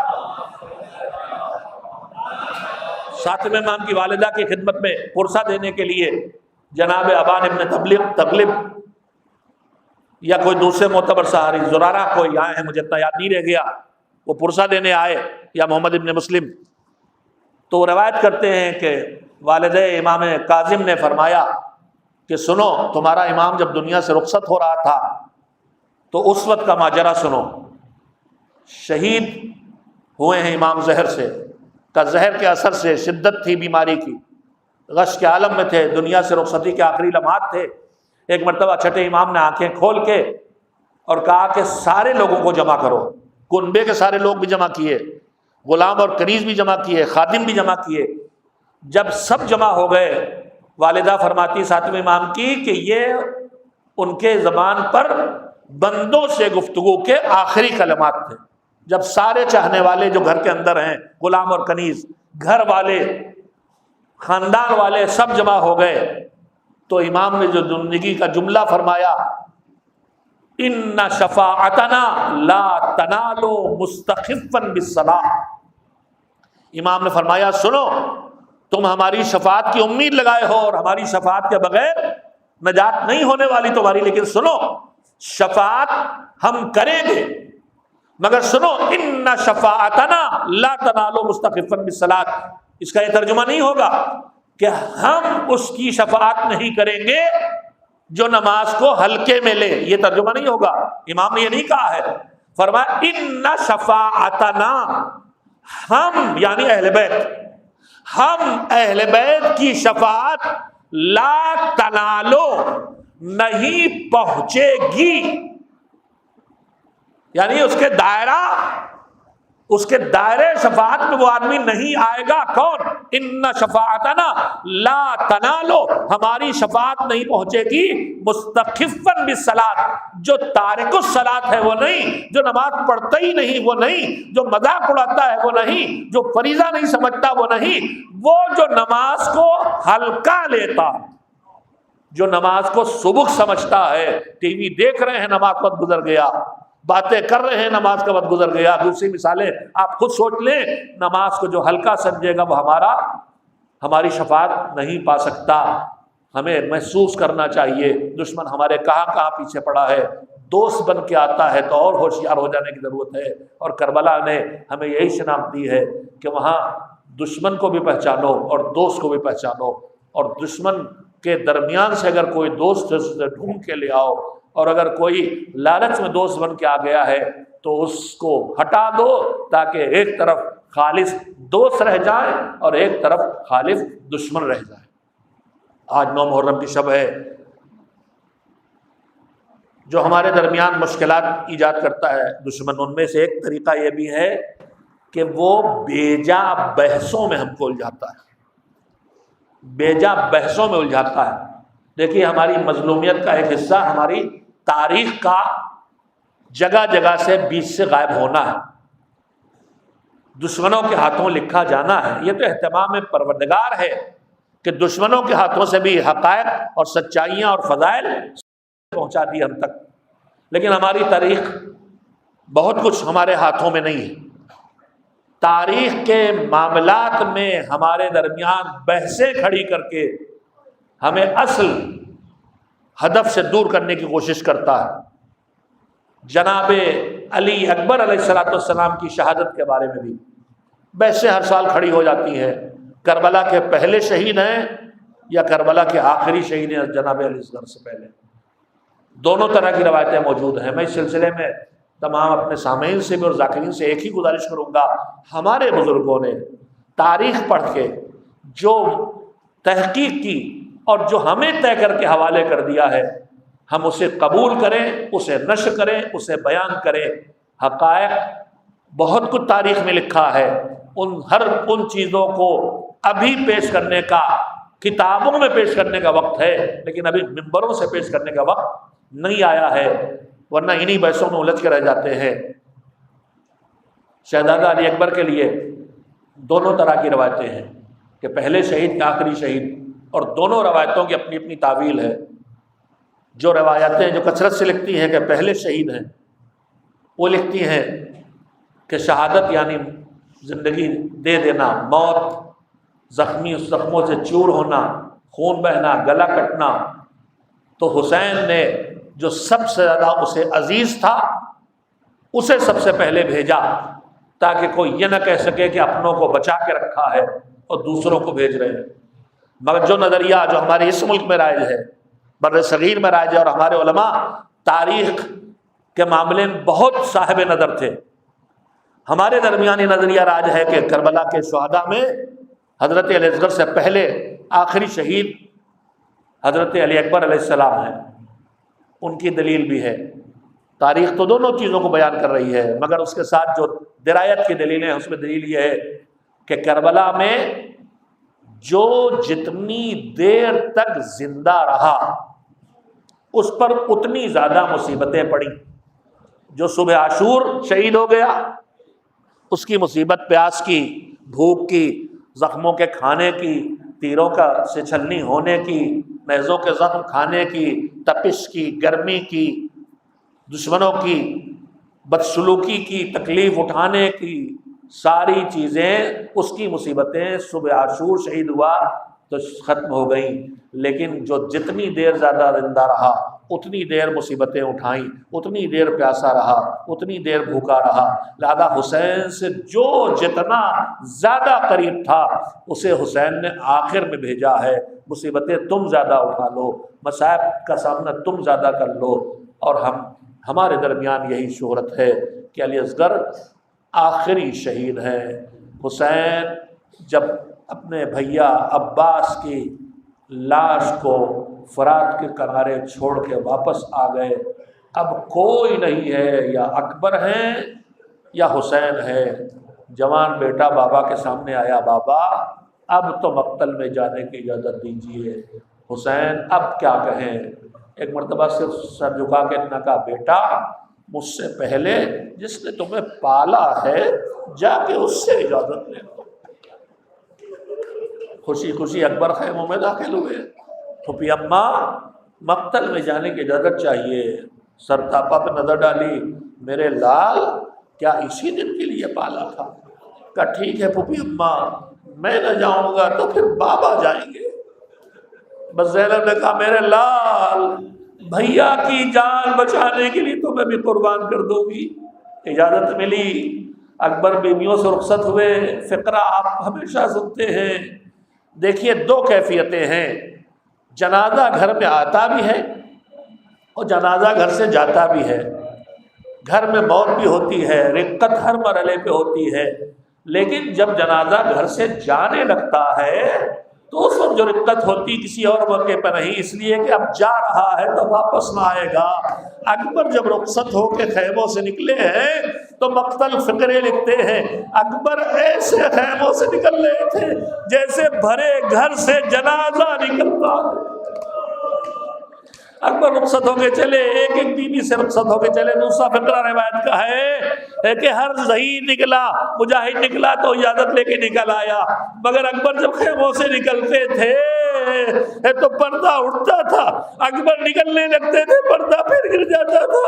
ساتویں امام کی والدہ کی خدمت میں پرسہ دینے کے لیے جناب ابان ابن تغلب یا کوئی دوسرے معتبر صحابی، زرارہ کوئی آئے ہیں، مجھے اتنا یاد نہیں رہ گیا، وہ پرسہ دینے آئے، یا محمد ابن مسلم، تو وہ روایت کرتے ہیں کہ والد امام کاظم نے فرمایا کہ سنو، تمہارا امام جب دنیا سے رخصت ہو رہا تھا تو اس وقت کا ماجرا سنو، شہید ہوئے ہیں امام زہر سے، کا زہر کے اثر سے شدت تھی بیماری کی، غش کے عالم میں تھے، دنیا سے رخصتی کے آخری لمحات تھے۔ ایک مرتبہ چھٹے امام نے آنکھیں کھول کے اور کہا کہ سارے لوگوں کو جمع کرو، کنبے کے سارے لوگ بھی جمع کیے، غلام اور کنیز بھی جمع کیے، خادم بھی جمع کیے۔ جب سب جمع ہو گئے، والدہ فرماتی ساتویں امام کی کہ یہ ان کے زبان پر بندوں سے گفتگو کے آخری کلمات تھے۔ جب سارے چاہنے والے جو گھر کے اندر ہیں، غلام اور کنیز، گھر والے، خاندان والے سب جمع ہو گئے، تو امام نے جو زندگی کا جملہ فرمایا ان شفاعتنا لا تنال مستخفا بالصلاح، امام نے فرمایا سنو، تم ہماری شفاعت کی امید لگائے ہو اور ہماری شفاعت کے بغیر نجات نہیں ہونے والی تمہاری، لیکن سنو شفاعت ہم کریں گے، مگر سنو ان شفاعتنا لا تنال مستخفا بالصلاۃ، اس کا یہ ترجمہ نہیں ہوگا کہ ہم اس کی شفاعت نہیں کریں گے جو نماز کو ہلکے میں لے، یہ ترجمہ نہیں ہوگا، امام نے یہ نہیں کہا ہے، فرمایا ان شفاعتنا، ہم یعنی اہل بیت، ہم اہل بیت کی شفاعت لا تنالو نہیں پہنچے گی، یعنی اس کے دائرے شفاعت میں وہ آدمی نہیں آئے گا، کون؟ ان شفاعتنا لا تنالو، ہماری شفاعت نہیں پہنچے گی مستخفا بالصلاۃ، جو تارک الصلاۃ ہے وہ نہیں، جو نماز پڑھتا ہی نہیں وہ نہیں، جو مذاق اڑاتا ہے وہ نہیں، جو فریضہ نہیں سمجھتا وہ نہیں، وہ جو نماز کو ہلکا لیتا، جو نماز کو سبک سمجھتا ہے، ٹی وی دیکھ رہے ہیں نماز وقت گزر گیا، باتیں کر رہے ہیں نماز کا وقت گزر گیا، دوسری مثالیں آپ خود سوچ لیں، نماز کو جو ہلکا سمجھے گا وہ ہماری شفاعت نہیں پا سکتا۔ ہمیں محسوس کرنا چاہیے دشمن ہمارے کہاں پیچھے پڑا ہے، دوست بن کے آتا ہے تو اور ہوشیار ہو جانے کی ضرورت ہے، اور کربلا نے ہمیں یہی شناخت دی ہے کہ وہاں دشمن کو بھی پہچانو اور دوست کو بھی پہچانو، اور دشمن کے درمیان سے اگر کوئی دوست ڈھونڈ کے لے آؤ، اور اگر کوئی لالچ میں دوست بن کے آ گیا ہے تو اس کو ہٹا دو، تاکہ ایک طرف خالص دوست رہ جائے اور ایک طرف خالص دشمن رہ جائے۔ آج 9 محرم کی شب ہے، جو ہمارے درمیان مشکلات ایجاد کرتا ہے دشمن، ان میں سے ایک طریقہ یہ بھی ہے کہ وہ بیجا بحثوں میں ہم کو الجھاتا ہے، بیجا بحثوں میں الجھاتا ہے۔ دیکھیے ہماری مظلومیت کا ایک حصہ ہماری تاریخ کا جگہ جگہ سے بیچ سے غائب ہونا ہے، دشمنوں کے ہاتھوں لکھا جانا ہے۔ یہ تو اہتمام پروردگار ہے کہ دشمنوں کے ہاتھوں سے بھی حقائق اور سچائیاں اور فضائل پہنچا دی ہم تک، لیکن ہماری تاریخ بہت کچھ ہمارے ہاتھوں میں نہیں ہے۔ تاریخ کے معاملات میں ہمارے درمیان بحثیں کھڑی کر کے ہمیں اصل ہدف سے دور کرنے کی کوشش کرتا ہے۔ جناب علی اکبر علیہ السلام کی شہادت کے بارے میں بھی بحثیں ہر سال کھڑی ہو جاتی ہیں، کربلا کے پہلے شہید ہیں یا کربلا کے آخری شہید ہیں جناب علی اصغر سے پہلے، دونوں طرح کی روایتیں موجود ہیں۔ میں اس سلسلے میں تمام اپنے سامعین سے بھی اور ذاکرین سے ایک ہی گزارش کروں گا، ہمارے بزرگوں نے تاریخ پڑھ کے جو تحقیق کی اور جو ہمیں طے کر کے حوالے کر دیا ہے، ہم اسے قبول کریں، اسے نشر کریں، اسے بیان کریں۔ حقائق بہت کچھ تاریخ میں لکھا ہے، ان چیزوں کو ابھی پیش کرنے کا، کتابوں میں پیش کرنے کا وقت ہے، لیکن ابھی منبروں سے پیش کرنے کا وقت نہیں آیا ہے، ورنہ انہی بحثوں میں الجھ کے رہ جاتے ہیں۔ شہزادہ علی اکبر کے لیے دونوں طرح کی روایتیں ہیں کہ پہلے شہید کا آخری شہید، اور دونوں روایتوں کی اپنی اپنی تعویل ہے۔ جو روایتیں جو کثرت سے لکھتی ہیں کہ پہلے شہید ہیں، وہ لکھتی ہیں کہ شہادت یعنی زندگی دے دینا، موت، زخموں سے چور ہونا، خون بہنا، گلا کٹنا، تو حسین نے جو سب سے زیادہ اسے عزیز تھا اسے سب سے پہلے بھیجا، تاکہ کوئی یہ نہ کہہ سکے کہ اپنوں کو بچا کے رکھا ہے اور دوسروں کو بھیج رہے ہیں۔ مگر جو نظریہ جو ہمارے اس ملک میں رائج ہے، بر صغیر میں رائج ہے، اور ہمارے علماء تاریخ کے معاملے میں بہت صاحب نظر تھے، ہمارے درمیان یہ نظریہ راج ہے کہ کربلا کے شہداء میں حضرت علی اصغر سے پہلے آخری شہید حضرت علی اکبر علیہ السلام ہیں۔ ان کی دلیل بھی ہے، تاریخ تو دونوں چیزوں کو بیان کر رہی ہے، مگر اس کے ساتھ جو درایت کی دلیلیں ہیں اس میں دلیل یہ ہے کہ کربلا میں جو جتنی دیر تک زندہ رہا اس پر اتنی زیادہ مصیبتیں پڑیں۔ جو صبح عاشور شہید ہو گیا، اس کی مصیبت پیاس کی، بھوک کی، زخموں کے کھانے کی، تیروں کا سے چھلنی ہونے کی، نیزوں کے زخم کھانے کی، تپش کی، گرمی کی، دشمنوں کی بدسلوکی کی تکلیف اٹھانے کی ساری چیزیں، اس کی مصیبتیں صبح عاشور شہید ہوا تو ختم ہو گئیں، لیکن جو جتنی دیر زیادہ زندہ رہا اتنی دیر مصیبتیں اٹھائیں، اتنی دیر پیاسا رہا، اتنی دیر بھوکا رہا۔ لہذا حسین سے جو جتنا زیادہ قریب تھا اسے حسین نے آخر میں بھیجا ہے۔ مصیبتیں تم زیادہ اٹھا لو، مصائب کا سامنا تم زیادہ کر لو، اور ہمارے درمیان یہی شہرت ہے کہ علی اصغر آخری شہید ہیں۔ حسین جب اپنے بھیا عباس کی لاش کو فرات کے کنارے چھوڑ کے واپس آ گئے، اب کوئی نہیں ہے، یا اکبر ہیں یا حسین ہے۔ جوان بیٹا بابا کے سامنے آیا، بابا اب تو مقتل میں جانے کی اجازت دیجیے۔ حسین اب کیا کہیں؟ ایک مرتبہ صرف سر جھکا کے اتنا کہا، بیٹا مجھ سے پہلے جس نے تمہیں پالا ہے جا کے اس سے اجازت لے لو۔ خوشی خوشی اکبر خیموں میں داخل ہوئے۔ پھوپھی اماں مقتل میں جانے کی اجازت چاہیے۔ سر تھاپا پہ نظر ڈالی، میرے لال کیا اسی دن کے لیے پالا تھا؟ کہا ٹھیک ہے پھوپھی اماں، میں نہ جاؤں گا تو پھر بابا جائیں گے۔ بس زینب نے کہا میرے لال بھیا کی جان بچانے کے لیے تو میں بھی قربان کر دوں گی۔ اجازت ملی، اکبر بیویوں سے رخصت ہوئے۔ فقرہ آپ ہمیشہ سنتے ہیں۔ دیکھیے دو کیفیتیں ہیں، جنازہ گھر میں آتا بھی ہے اور جنازہ گھر سے جاتا بھی ہے۔ گھر میں موت بھی ہوتی ہے، رقت ہر مرحلے پہ ہوتی ہے، لیکن جب جنازہ گھر سے جانے لگتا ہے تو اس وقت جو رقت ہوتی کسی اور موقع پر نہیں، اس لیے کہ اب جا رہا ہے تو واپس نہ آئے گا۔ اکبر جب رخصت ہو کے خیموں سے نکلے ہیں تو مقتل فقرے لکھتے ہیں، اکبر ایسے خیموں سے نکل رہے تھے جیسے بھرے گھر سے جنازہ نکلتا ہے۔ اکبر رخصت ہو کے چلے، ایک ایک بیوی سے رخصت ہو کے چلے۔ دوسرا فقرہ روایت کا ہے کہ ہر ظہیر نکلا، مجاہد نکلا تو اجازت لے کے نکل آیا، مگر اکبر جب خیموں سے نکلتے تھے تو پردہ اٹھتا تھا، اکبر نکلنے لگتے تھے پردہ پھر گر جاتا تھا،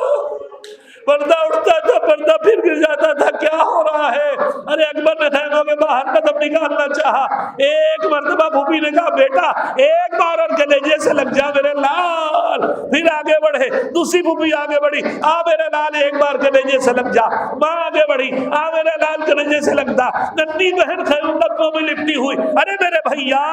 پردہ اٹھتا تھا پردہ پھر گر جاتا تھا۔ کیا ہو رہا ہے؟ ارے اکبر نے خیموں کے باہر قدم نکالنا چاہا، ایک مرتبہ پھوپھی نے کہا بیٹا ایک بار اور کلیجے سے لگ جا میرے لال، پھر آگے بڑھے۔ دوسری پھوپھی آگے بڑھی، آ میرے لال ایک بار کلیجے سے لگ جا۔ ماں آگے بڑھی، آ میرے لال کلیجے سے لگ جا۔ ننھی بہن خیموں میں لپٹی ہوئی، ارے میرے بھیا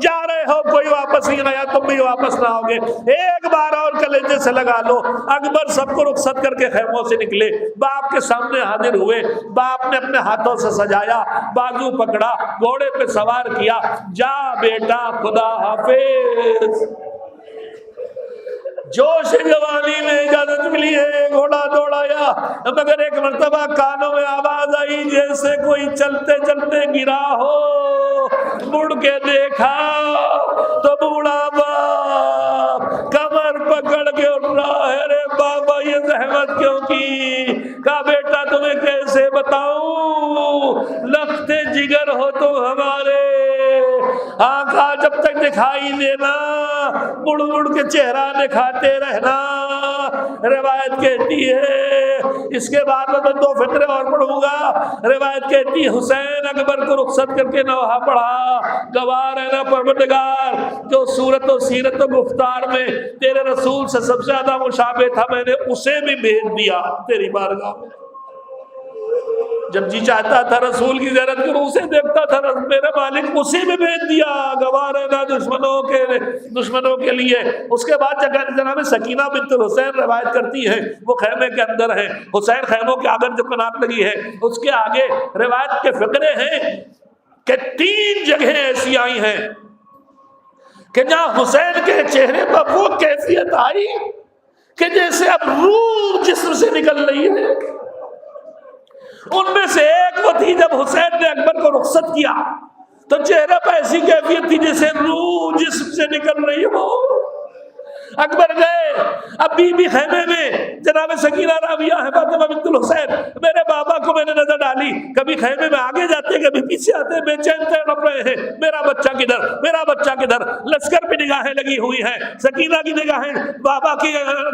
جا رہے ہو، کوئی واپس نہیں آیا، تم بھی واپس نہ آؤ گے، ایک بار اور کلیجے سے لگا لو۔ اکبر سب کو رخصت کر کے خیموں سے نکلے، باپ کے سامنے حاضر ہوئے۔ باپ نے اپنے ہاتھوں سے سجایا، بازو پکڑا، گھوڑے پہ سوار کیا، جا بیٹا خدا حافظ۔ جوش جوانی میں اجازت ملی ہے، گھوڑا دوڑایا، مگر ایک مرتبہ کانوں میں آواز آئی جیسے کوئی چلتے چلتے گرا ہو۔ مڑ کے دیکھا تو بوڑھا باپ کمر پکڑ کے اٹھ رہا ہے۔ ارے بابا یہ زحمت کیوں کی؟ کہا بیٹا تمہیں کیسے بتاؤں، لختے جگر ہو تو ہمارے، آنکھا جب تک دکھائی دینا، مڑ مڑ کے چہرہ دکھاتے رہنا۔ روایت کہتی ہے، اس کے بعد میں دو فقرے اور پڑھوں گا۔ روایت کہتی ہے حسین اکبر کو رخصت کر کے نوحہ پڑھا، گواہ رہنا پروردگار جو صورت و سیرت و گفتار میں تیرے رسول سے سب سے زیادہ مشابہ تھا، میں نے اسے بھی بھیج دیا تیری بارگاہ میں۔ جب جی چاہتا تھا رسول کی زیارت کروں، اسے دیکھتا تھا میرا مالک، اسے بھی بھیج دیا، گواہ رہنا دشمنوں کے لیے۔ اس کے بعد جناب سکینہ بنت الحسین روایت کرتی ہے، وہ خیمے کے اندر ہے، حسین خیموں کے آگے جو کنات لگی ہے اس کے آگے روایت کے فقرے ہیں کہ 3 جگہیں ایسی آئی ہیں کہ جہاں حسین کے چہرے پر وہ کیفیت آئی کہ جیسے اب روح جسم سے نکل رہی ہے۔ ان میں سے ایک وہ تھی جب حسین نے اکبر کو رخصت کیا تو چہرے پر ایسی کیفیت تھی جیسے روح جسم سے نکل رہی ہو۔ اکبر گئے، اب بی خیمے میں جناب سکینہ راویہ ہے، فاطمہ بنت الحسین، میرے بابا کو میں نے نظر ڈالی علی کبھی خیمے میں آگے جاتے کبھی پیچھے آتے، بے چین تڑپ رہے ہیں، میرا بچہ کدھر، میرا بچہ کدھر۔ لشکر پہ نگاہیں لگی ہوئی ہیں، سکینہ کی نگاہیں بابا کے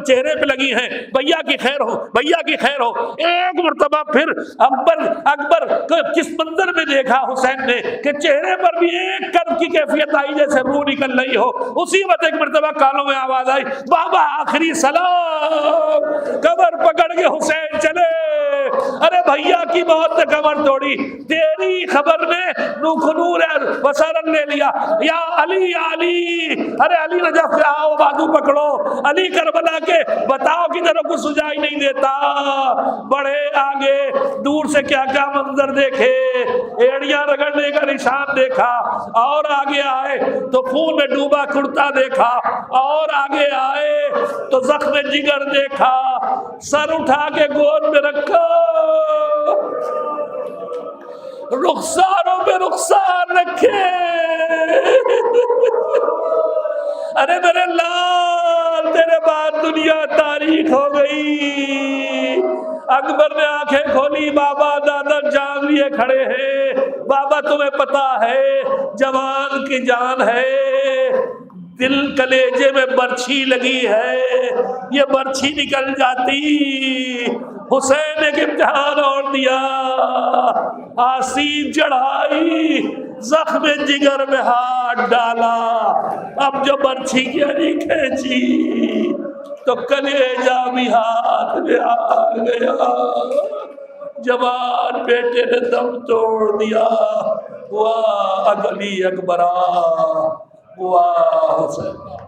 چہرے پہ لگی ہیں، بھیا کی خیر ہو، بھیا کی خیر ہو۔ ایک مرتبہ پھر اکبر کو کس منظر میں دیکھا حسین نے کہ چہرے پر بھی ایک کرب کی کیفیت آئی جیسے روح نکل رہی ہو۔ اسی وقت ایک مرتبہ کانوں میں آواز آئی، بابا آخری سلام۔ کمر پکڑ کے حسین چلے۔ ارے بھیا کی موت نے کمر توڑی، تیری خبر نے نور بصارت لے لیا۔ یا علی یا علی، ارے علی نجف آؤ بازو پکڑو، علی کربلا کے بتاؤ کدھر کو سجائی نہیں دیتا۔ بڑے آگے دور سے کیا کیا منظر دیکھے، ایڑیاں رگڑنے کا نشان دیکھا، اور آگے آئے تو خون میں ڈوبا کرتا دیکھا، اور آگے آئے تو زخم جگر دیکھا، سر اٹھا کے گود میں رکھا، رخساروں پہ رخسار رکھے۔ ارے میرے لال، تیرے بعد دنیا تاریخ ہو گئی۔ اکبر نے آنکھیں کھولی، بابا دادا جان لیے کھڑے ہیں۔ بابا تمہیں پتا ہے جوان کی جان ہے، دل کلیجے میں برچھی لگی ہے، یہ برچھی نکل جاتی۔ حسین نے ایک امتحان اور دیا، آسین چڑھائی، زخم جگر میں ہاتھ ڈالا، اب جو برچھی نہیں کھینچی تو کلیجہ بھی ہاتھ میں آ گیا۔ جوان بیٹے نے دم توڑ دیا، واہ علی اکبرا، واہ حسین۔